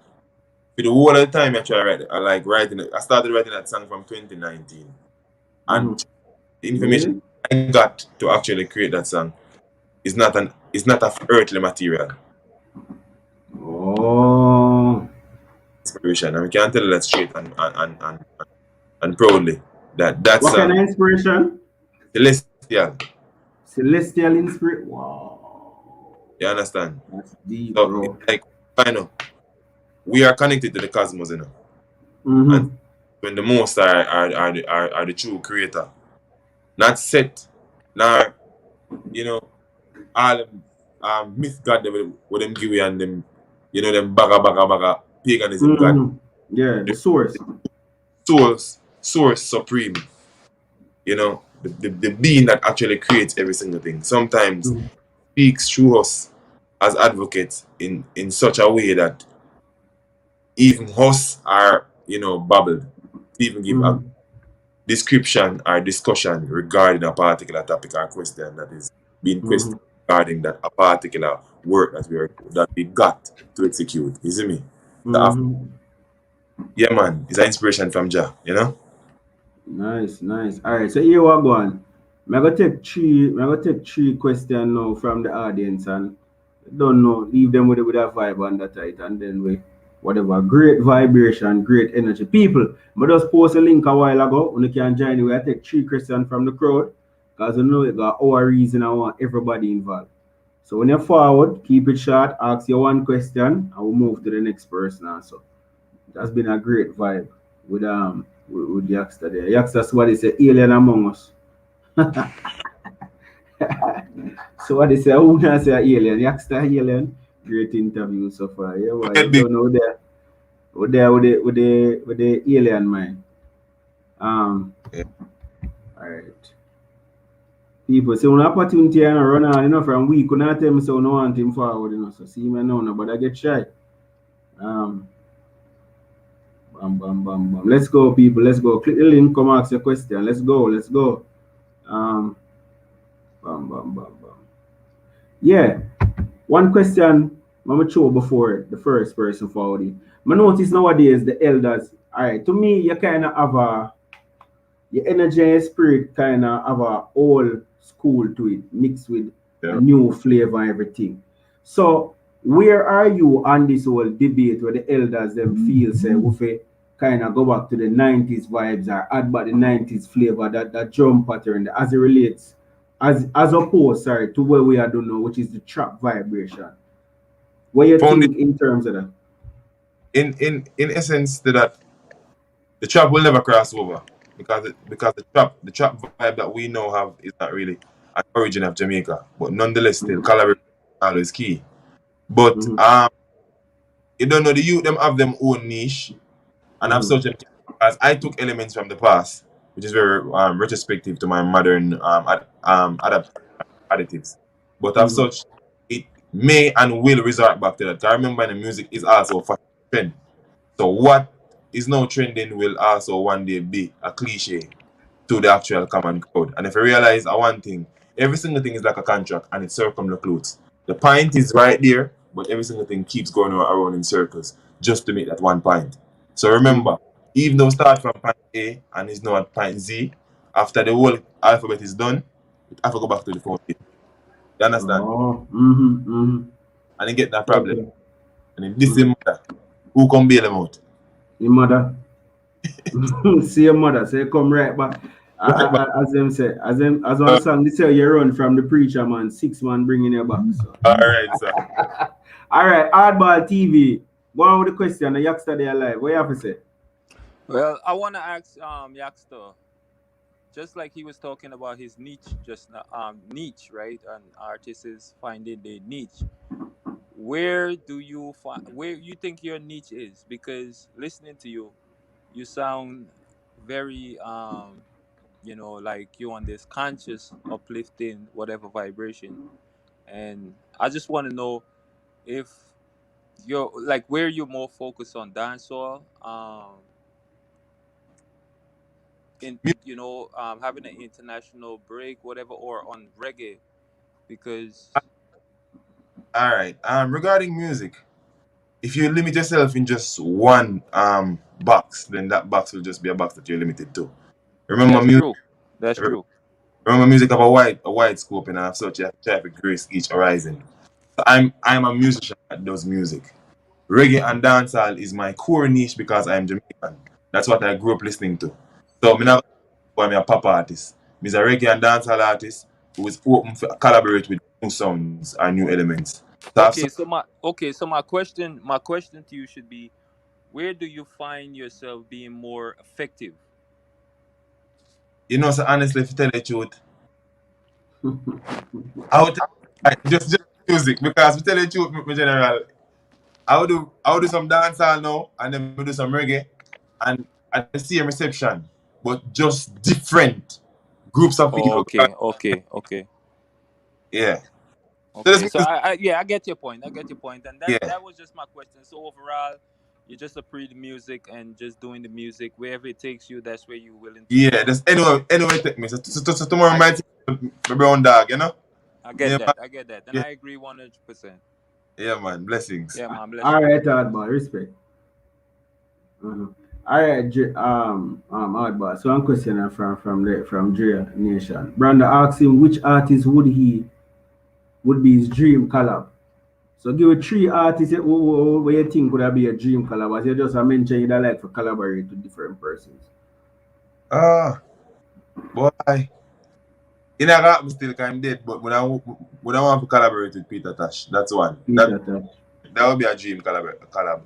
For the whole of the time I try write, I started writing that song from 2019. And the information I got to actually create that song is not of earthly material. Oh. Inspiration, and we can tell that straight and proudly that what song. Kind of inspiration? Celestial. Celestial inspiration. Wow. You understand? That's deep, so bro. It's like, we are connected to the cosmos, And when the most are the true creator, not set, nor all myth god with them give and them, them baga paganism god. Yeah, the source. Source supreme. The being that actually creates every single thing. Sometimes speaks through us as advocates in such a way that even us are, babbled. Even give a description or discussion regarding a particular topic or question that is being questioned regarding that a particular work that we got to execute. You see me? Yeah, man. It's an inspiration from Jah, Nice. All right, so here we go on. I'm gonna take three questions now from the audience, and don't know, leave them with a vibe on that tight, and then we whatever. Great vibration, great energy. People, I just post a link a while ago. When you can join me, I take three questions from the crowd, because I know it got our reason I want everybody involved. So when you're forward, keep it short, ask your one question, and we'll move to the next person also. That's been a great vibe with Yaksta there. Yaksta, what is the alien among us? So what they say, who can say alien? Yaksta alien. Great interview so far. Yeah, well, I don't know with the alien mind. All right. People say one opportunity and run on, from week. When I tell me so no want him forward, So see me now, but I get shy. Bam. Let's go, people. Let's go. Click the link. Come ask your question. Let's go. Bam. Yeah. One question I'm show before the first person forward. I notice nowadays the elders, all right, to me, you kind of have your energy and spirit kind of have a old school to it, mixed with a new flavor and everything. So where are you on this whole debate where the elders them feel say we kind of go back to the 90s vibes or add back the 90s flavor, that drum pattern as it relates as opposed to where we are doing now, which is the trap vibration. What you think in terms of that? In essence, that the trap will never cross over because the trap vibe that we now have is not really an origin of Jamaica, but nonetheless still collaboration is always key. But you don't know, the youth them have them own niche and have such as I took elements from the past, which is very retrospective to my modern additives. But as such, it may and will resort back to that. I remember the music is also fashion trend. So what is now trending will also one day be a cliche to the actual common crowd. And if you realize one thing, every single thing is like a contract and it circumlocutes. The point is right there, but every single thing keeps going around in circles just to make that one point. So remember, even though we start from point A and is now at point Z, after the whole alphabet is done, I have to go back to the phone. You understand? Oh, And then get that problem. Okay. And then this is mother. Who come bail them out? Your mother. See your mother. Say come right back. Right back. As them say, as one song, this say you run from the preacher man, 6 man bringing you back. So. Alright, sir. All right, Hardball TV. Go on with the question. The Yaksta they alive. What you have to say? Well, I want to ask Yaksta, just like he was talking about his niche just now, niche, right? And artists is finding their niche. Where do you find where you think your niche is? Because listening to you, you sound very like you on this conscious, uplifting, whatever vibration. And I just want to know if you're like where you're more focused on dancehall, in having an international break, whatever, or on reggae, because Alright. Regarding music, if you limit yourself in just one box, then that box will just be a box that you're limited to. Remember that's music true. That's true. remember music have a wide scope and I have such a try to grace each horizon. So I'm a musician that does music. Reggae and dancehall is my core niche because I'm Jamaican. That's what I grew up listening to. So I'm a pop artist. I'm a reggae and dancehall artist who is open to collaborate with new sounds and new elements. So I've So my question to you should be, where do you find yourself being more effective? so honestly, if you tell the truth, I would just music because to tell the truth, my general, I would do some dancehall now and then we do some reggae and at the same reception, but just different groups of people. Okay. Yeah. So Okay, this so music, I get your point. And that yeah. that was just my question. So overall, you're just a pretty music and just doing the music wherever it takes you. That's where you're willing to Yeah, go. just anyway take me. So tomorrow I might take my brown dog, you know? I get Yeah, that. man. I get that, and Yeah, I agree 100%. yeah, man. Blessings. Yeah, man. Bless All you. right, Hardball. Respect. All right, Hardball. So one question from Dre Nation. Branda asked him which artist would be his dream collab. So give it 3 artists who you think would be a dream collab. As you just mentioned, you'd like to collaborate with different persons. Boy. You know, I'm still kind of dead, but when I want to collaborate with Peter Tosh, that's one. Peter Tosh. That would be a dream collab.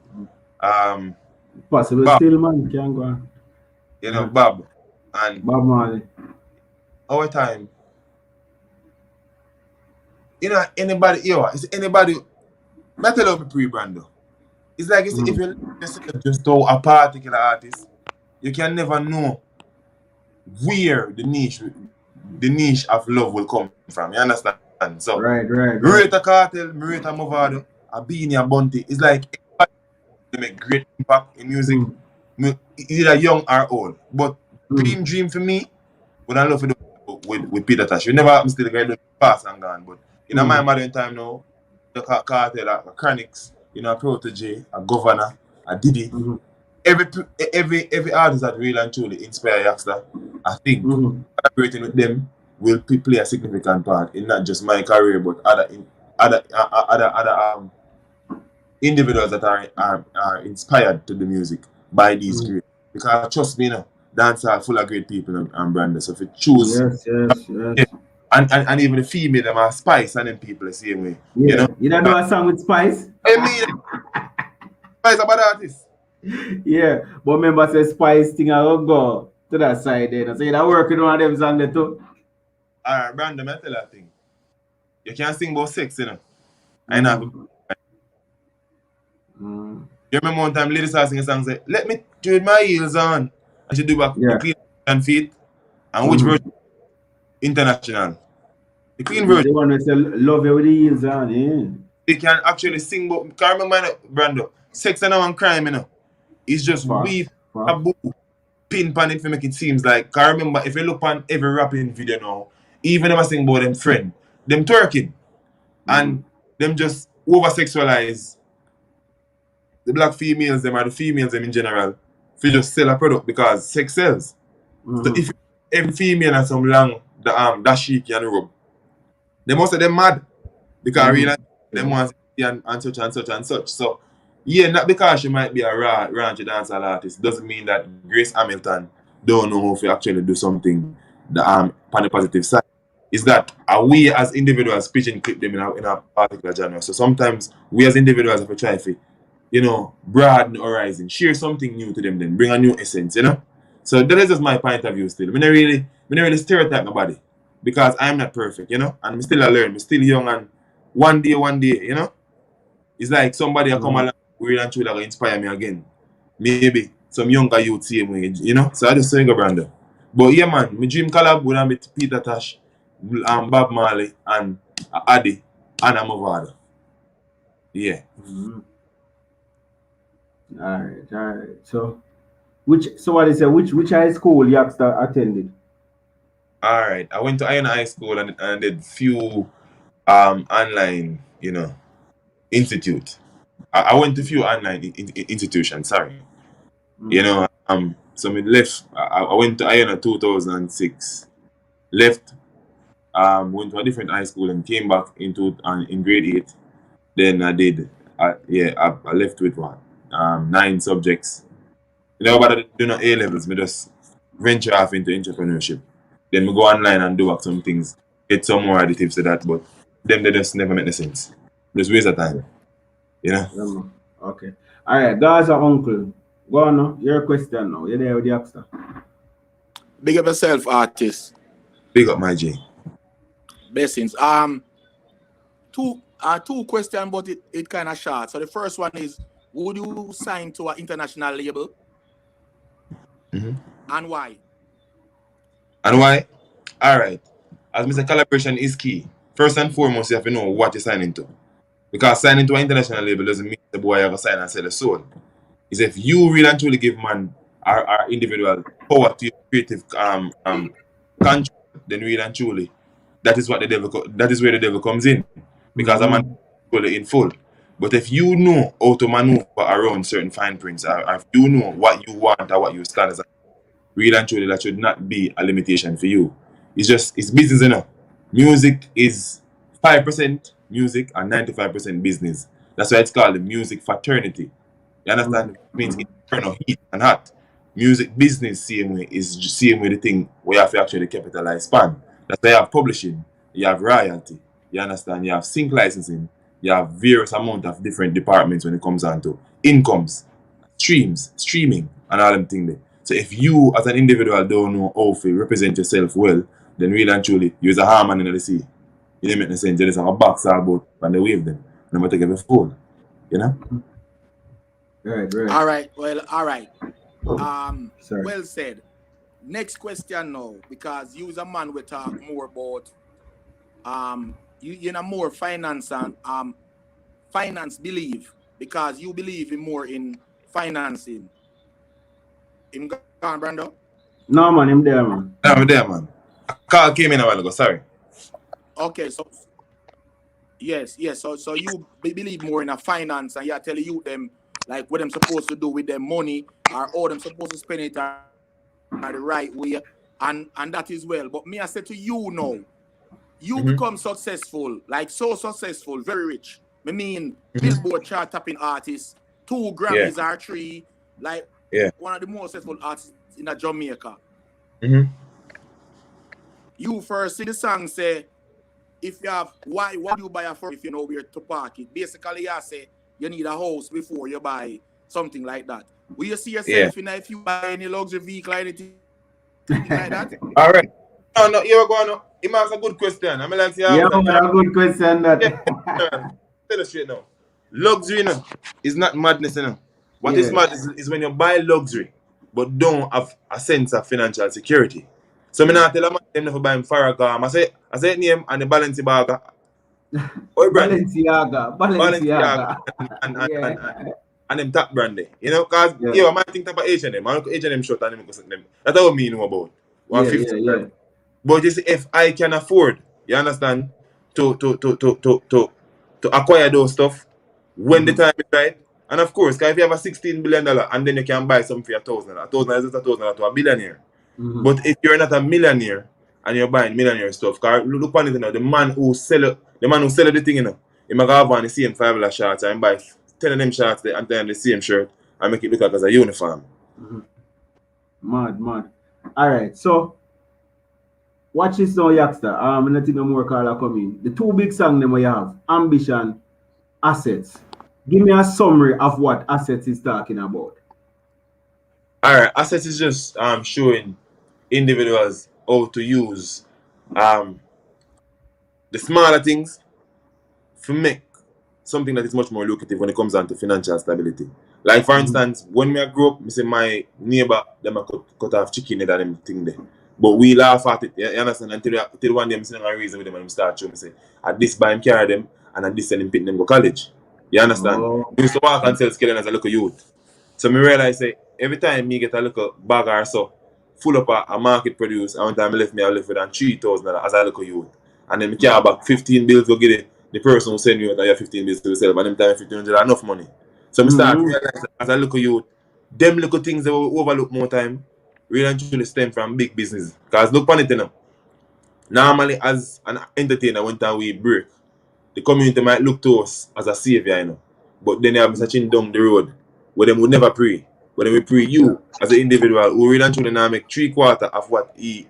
Um, Possible Bob, still, man. Can go on. Bob, and Bob Marley. our time. It's anybody. I tell you, pre-brando. It's like if you just to a particular artist, you can never know where the niche of love will come from. You understand? So, Right. Rate a Kartel, rate a Mavado, a Beanie, a Bunty. It's like everybody make great impact in music, either young or old. But dream for me, would I love to do with Peter Tosh. You never still get done fast and gone, but in my modern time now, the Kartel, a Chronics, a Protege, a Governor, a Diddy. Every artist that really and truly inspire Yaksta, I think collaborating with them will play a significant part in not just my career but other individuals that are inspired to the music by these great. Because trust me, dance are full of great people and branders. So if you choose, Yes. and even the female them are Spice and them people the same way. Yeah. You don't do a song with Spice? I mean, Spice are bad artists. Yeah, but remember say Spice thing I will go to that side there. So you're working on them songs there too. Alright, Brandon, I tell you a thing. You can't sing about sex, I know. You remember one time ladies started singing a song say, let me trade my heels on. And she do back the clean and feet. And which version? International. The clean version. The one that say love you with the heels on, yeah. They can actually sing but can't remember Brando. Sex and one crime, It's just we taboo pin pan it for make it seems like. I remember if you look on every rapping video now, even if I sing about them friend, them twerking and them just over sexualize the black females them or the females them in general if you just sell a product because sex sells. So if every female has some long dashiki and rub. They must have them mad. Because really them want to see and such and such and such. So yeah, not because she might be a raunchy dancehall artist doesn't mean that Grace Hamilton don't know how to actually do something the on the positive side. Is that we as individuals pitch and clip them in a particular genre. So sometimes we as individuals have to try to, broaden the horizon, share something new to them, then bring a new essence, So that is just my point of view still. I don't really stereotype nobody because I'm not perfect, and I'm still a learn, I'm still young and one day, it's like somebody will come along real and true that will inspire me again. Maybe some younger youth same way, So I just saying go Brandon. But yeah man, my dream collab would have with Peter Tosh, Bob Marley and Addy and Mavado. Yeah. Alright. So which high school Yaksta attended? Alright. I went to Iron High School and did few online, institute. I went to few online institutions, sorry. So me left. I went to Iona 2006. Left. Went to a different high school and came back in grade 8. Then I did. I left with 9 subjects. But I do not A levels. Me just venture off into entrepreneurship. Then we go online and do some things. Get some more additives to that, but them they just never make no sense. Just waste of time. Okay. Alright, Gaza uncle. Go on now. Your question now. You're there with the Yaksta. Big up yourself, artist. Big up my G. Blessings. Two questions, but it kind of short. So the first one is, would you sign to an international label? And why? And why? Alright. As Mr. Collaboration is key. First and foremost, you have to know what you're signing to. Because signing to an international label doesn't mean the boy have a sign and sell a soul. It's if you really and truly give man our individual power to your creative control, then really and truly, that is where the devil comes in. Because a man will in full. But if you know how to maneuver around certain fine prints, or if you know what you want or what you stand as, really and truly, that should not be a limitation for you. It's business enough. Music is 5% music and 95% business. That's why it's called the music fraternity. You understand? It means internal heat and hot. Music business same way the thing where you have to actually capitalize span. That's why you have publishing, you have royalty, you understand, you have sync licensing, you have various amount of different departments when it comes down to incomes, streams, streaming, and all them things there. So if you as an individual don't know how to represent yourself well, then really and truly you're a harmon in the sea. You didn't make no sense. You just have a box or boat and they wave them. No matter take every fool. Right. All right. Well, all right. Well said. Next question now, because you as a man we talk more about you know more finance and finance believe, because you believe in more in financing. In gone, Brando? No man, I'm there man. I'm there man. A call came in a while ago, sorry. Okay, so yes. So you believe more in a finance, and you're telling you them like what them supposed to do with their money, or how them supposed to spend it the right way, and that is well. But me, I say to you now, you become successful, like so successful, very rich. I mean, Billboard chart topping artist, 2 Grammys or 3, like one of the most successful artists in Jamaica. You first see the song say, if you have, why do you buy a phone if you know where to park it? Basically, I say you need a house before you buy something like that. Will you see yourself in if you buy any luxury vehicle or anything like that? All right. No, you're going to. He asks a good question. I'm like, a good question that. Tell us straight now. Luxury is not madness. What is madness is when you buy luxury, but don't have a sense of financial security. So I tell a man them never buy him Farrakhan. I say name and the Balenciaga. Balenciaga. And them top brand there. Because I might think about H&M. I look H&M short and them. That's what me know about. 150. But you see, if I can afford, you understand, to acquire those stuff when the time is right. And of course, if you have a $16 billion and then you can buy something for $1,000, $1,000 is just $1,000 to a billionaire. But if you're not a millionaire and you're buying millionaire stuff. Cause look on it now, the man who sell the thing, you know, he might have on the same $5 shorts and buy 10 of them shorts and then the same shirt and make it look like as a uniform. Mad. Alright, so watch this now, Yaksta. I think no more caller coming. The two big songs them we have, Ambition, Assets. Give me a summary of what Assets is talking about. Alright, Assets is just showing individuals how to use the smaller things to make something that is much more lucrative when it comes down to financial stability. Like for instance, when I grew up, I say my neighbor them a cut off chicken head and them thing there. But we laugh at it, you understand? Until one day I'm saying a reason with them and them start showing me say, at this buy him carry them and at this send him pit them go college. You understand? We used to walk and sell skeleton as a little youth. So me realize say every time me get a little bag or so, full up a market produce, and one time I left with $3,000 as a little youth. And then me carry back 15 bills to give the person who send you out 15 bills to yourself, and them time 1,500 enough money. So I start realizing as a little youth, them little things that we overlook more time really and truly stem from big business. Because look on it, you know. Normally, as an entertainer, when time we break, the community might look to us as a savior, you know. But then they have searching down the road where they would never pray. But then we pray you as an individual who really and truly now make 3/4 of what he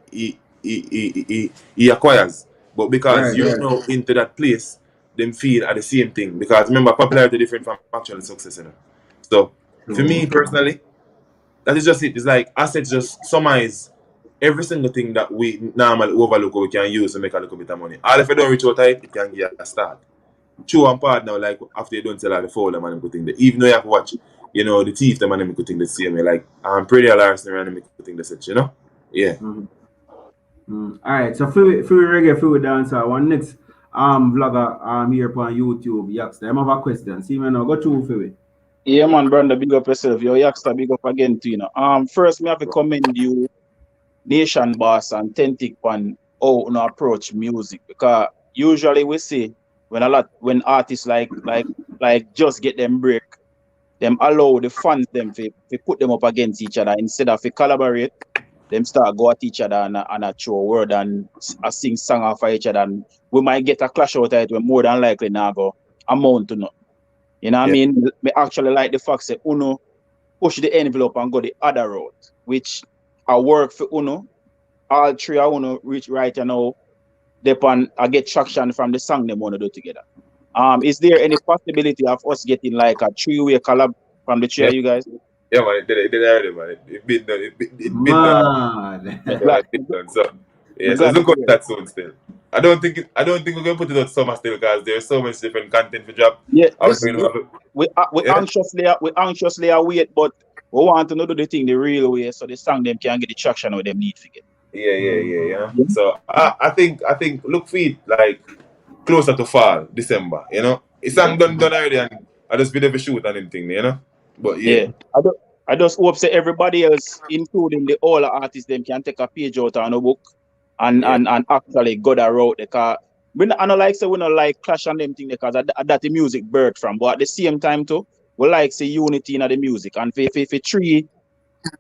acquires. But because you're now into that place, them feel at the same thing. Because remember, popularity different from actual success, you know. So for me personally, that is just it. It's like Assets just summarize every single thing that we normally overlook or we can use to make a little bit of money. All if you don't reach out to it can get a start. True and part now, like after you don't sell out the folder man, good thing. Even though you have to watch, you know, the teeth, the man, good thing the same way. Like I'm pretty alarmed and make good thing the set, you know? Yeah. Alright, so for reggae, for dancer, one next vlogger here on YouTube, Yaksta. I have a question. See me now, go through for it. Yeah, man, Brenda, big up yourself. Yo, Yaksta, big up again to you know. First, me have to commend you, Nation Boss and Tentic on how you approach music, because usually we see when artists like just get them break, them allow the fans them to put them up against each other instead of collaborate. Them start go at each other and a throw a word and sing song off of each other, and we might get a clash out of it. We're more than likely now go amount to nothing. You know what I mean? Me actually like the fact that Uno push the envelope and go the other route, which I work for Uno. All three of Uno reach right now. I get traction from the song they want to do together. Is there any possibility of us getting like a 3-way collab from the three of you guys? Yeah, man, it already, man. It been done. It been done. So yeah, so look at that soon still. I don't think we're gonna put it on summer still because there's so much different content for drop. Yeah, we anxiously await, but we want to know do the thing the real way so the song them can get the traction or them need to get. Yeah. So I think look for it like closer to fall, December, you know. It's done already and I just be there for shoot and anything, you know. But yeah. I just hope that everybody else, including the all artists, them can take a page out on a book and actually go that route. Because we don't like clash on them thing because that the music birth from. But at the same time too, we like say unity in the music. And for 3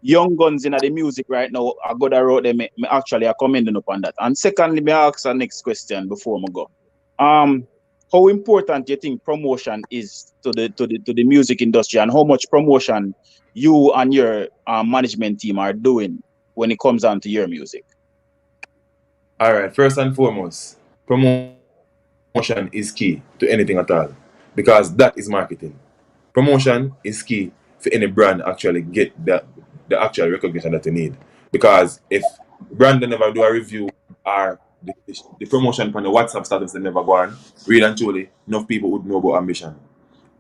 young guns in the music right now, I go that route. They actually are commending upon that. And secondly, me ask the next question before I go. How important do you think promotion is to the music industry, and how much promotion you and your management team are doing when it comes down to your music? All right, first and foremost, promotion is key to anything at all because that is marketing. Promotion is key for any brand actually get the actual recognition that you need. Because if brand never do a review or the promotion from the WhatsApp status they never go on, really and truly, enough people would know about Ambition.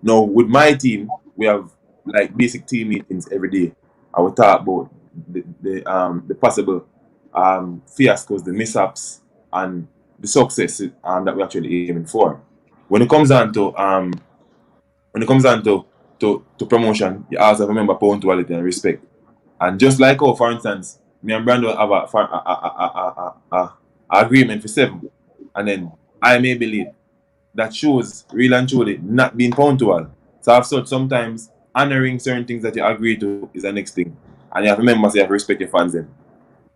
Now, with my team, we have like basic team meetings every day. I will talk about the possible fiascos, the mishaps, and the success that we're actually aiming for. When it comes down to promotion, you also have to remember punctuality and respect. And just like for instance, me and Brando have a agreement for 7, and then I may be late. That shows real and truly not being punctual. So I've thought sometimes honoring certain things that you agree to is the next thing, and you have to remember, so you have to respect your fans then.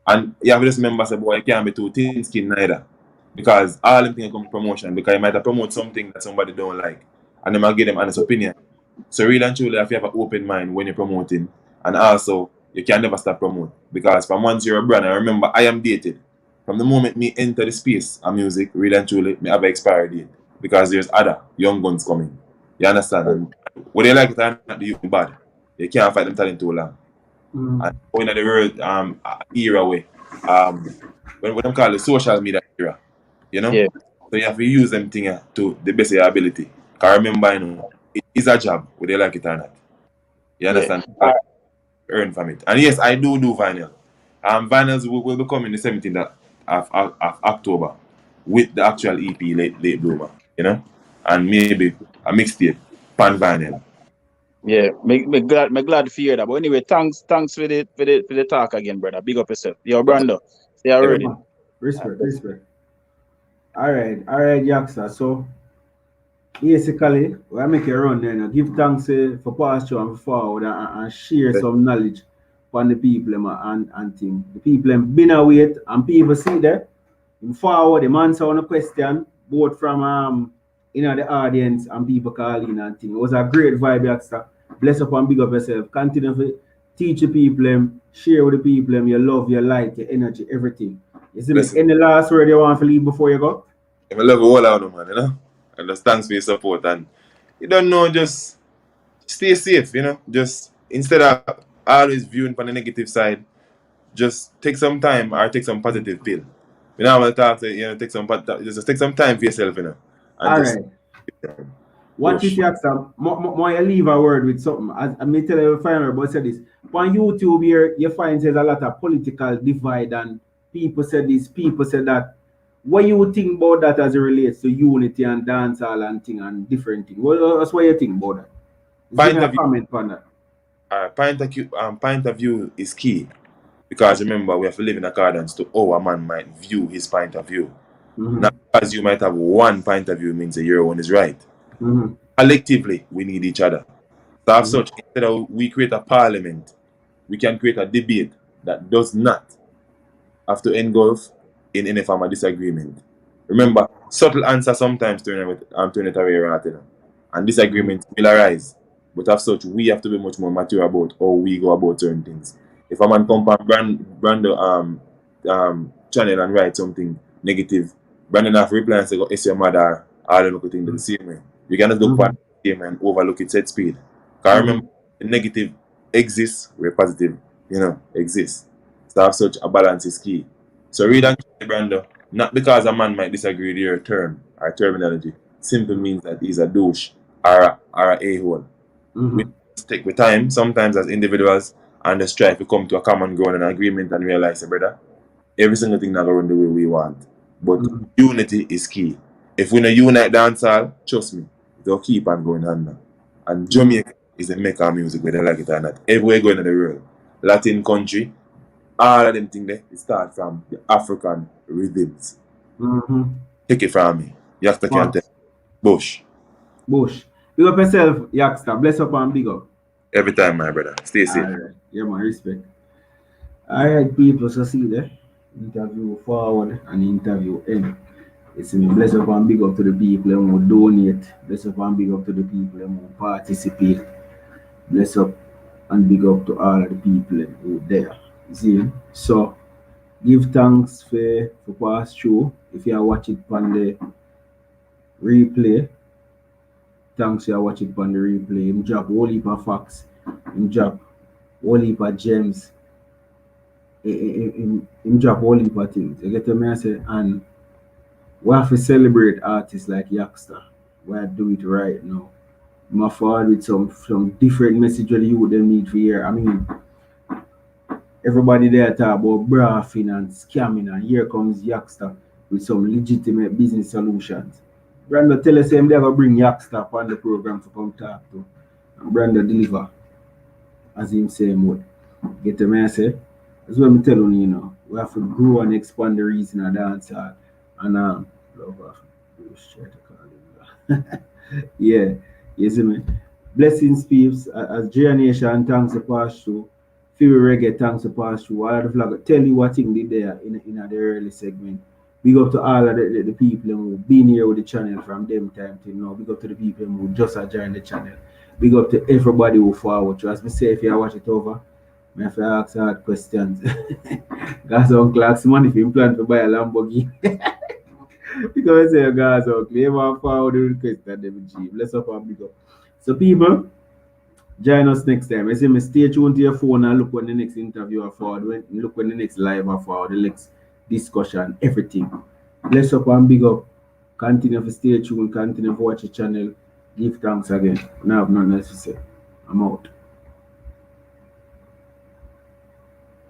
And you have to just remember, say, boy, you can't be too thin skin neither. Because all them things come promotion. Because you might have promote something that somebody don't like. And then might give them honest opinion. So really and truly, if you have an open mind when you're promoting, and also you can never stop promoting. Because from once you're a brand, I remember I am dated. From the moment me enter the space of music, really and truly, me have an expiry date. Because there's other young guns coming. You understand? And whether you like it or not, the youth bad. You can't fight them talent too long. And going at the world era way. When them call it social media era. You know? Yeah. So you have to use them thing to the best of your ability. Because remember, you know, it is a job, whether you like it or not. You understand? Yeah. Earn from it. And yes, I do vinyl. Vinyls will be coming the 17th of October with the actual EP late bloomer, you know, and maybe a mixtape pan vinyl. Yeah, me glad to hear that. But anyway, thanks for the talk again, brother. Big up yourself. Yo, Brando, stay already. Respect. All right, Yaksta. So basically, we make a run there now. Give thanks for pass through and forward and share some knowledge on the people and thing. The people been away and people see that. In forward, the man saw a question, both from the audience and people calling and thing. It was a great vibe, Yaksta. Bless up and big up yourself. Continue to teach the people, share with the people, your love, your light, your energy, everything. You see me? Any last word you want to leave before you go? I love you all out, man, you know. And just thanks for your support. And you don't know, just stay safe, you know. Just instead of always viewing from the negative side, just take some time or take some positive pill. You know, I want to talk to you know, just take some time for yourself, you know. And All just right. What if you ask them, more you leave a word with something? I may tell you final, but say this. On YouTube here, you find there's a lot of political divide and people say this, people say that. What you think about that as it relates to unity and dancehall and thing and different things? That's what you think about that. Give me a comment on that. point of view is key. Because remember, we have to live in accordance to how a man might view his point of view. Not because you might have one point of view means that your one is right. Collectively, we need each other. So as such, instead of we create a parliament, we can create a debate that does not have to engulf in any form of disagreement. Remember, subtle answers sometimes turn it away, right? You know? And disagreements will arise. But as such, we have to be much more mature about how we go about certain things. If a man come and brand the channel and write something negative, Brandon have to reply and say, it's your mother, all the look things the same way. You cannot look for the same and overlook it at speed. Because remember, the negative exists where positive, you know, exists. So as such, a balance is key. So read and Brando, not because a man might disagree with your term or terminology, simply means that he's a douche or a a-hole. We take with time, sometimes as individuals, and just try to come to a common ground and agreement and realize, brother, every single thing not going to run the way we want. But unity is key. If we don't unite dancehall, trust me, it'll keep on going on now. And Jamaica is a maker of music, whether they like it or not. Everywhere going in the world, Latin country, all of them things there, it start from the African rhythms. Take it from me. Yaksta can't tell. Bush. Big up yourself, Yaksta. Bless up and big up. Every time, my brother. Stay safe. All right. Yeah, man, respect. All right, people, so see there. Interview forward and interview end. It's me. Bless up and big up to the people who donate. Bless up and big up to the people who participate. Bless up and big up to all of the people who there. You see? So give thanks for pass through. If you are watching on the replay, thanks you are watching on the replay. Him drop whole heap of facts. Him drop whole heap of gems. Him drop whole heap of things. You get me? I say, and we have to celebrate artists like Yaksta. We have to do it right now. I'm forward with some different message that you would need to hear. I mean, everybody there talk about braffing and scamming, and here comes Yaksta with some legitimate business solutions. Brando tell us him they ever bring Yaksta on the program to come talk to. And Brando deliver as him same way. Get the message? That's what I'm telling you, you know. We have to grow and expand the reason of dancehall. And love off. Yeah, you see me. Blessings, peeps, as J Nation, thanks to pass through Few reggae thanks to pass through. All of the vlog tell you what thing did there in the early segment. Big up to all of the people who been here with the channel from them time till now. Big up to the people who just are joined the channel. Big up to everybody who forward to. As me say, if you watch it over, I have to ask hard questions. Gas on clocks money if you plan to buy a Lamborghini. Because I say gas on claim forward the request that they will achieve. Let's up and big up. So people, join us next time. I say me stay tuned to your phone and look when the next interview are forward, look when the next live are forward, the next discussion, everything. Bless up and big up. Continue to stay tuned, continue to watch the channel. Give thanks again. Now I have nothing else to say. I'm out.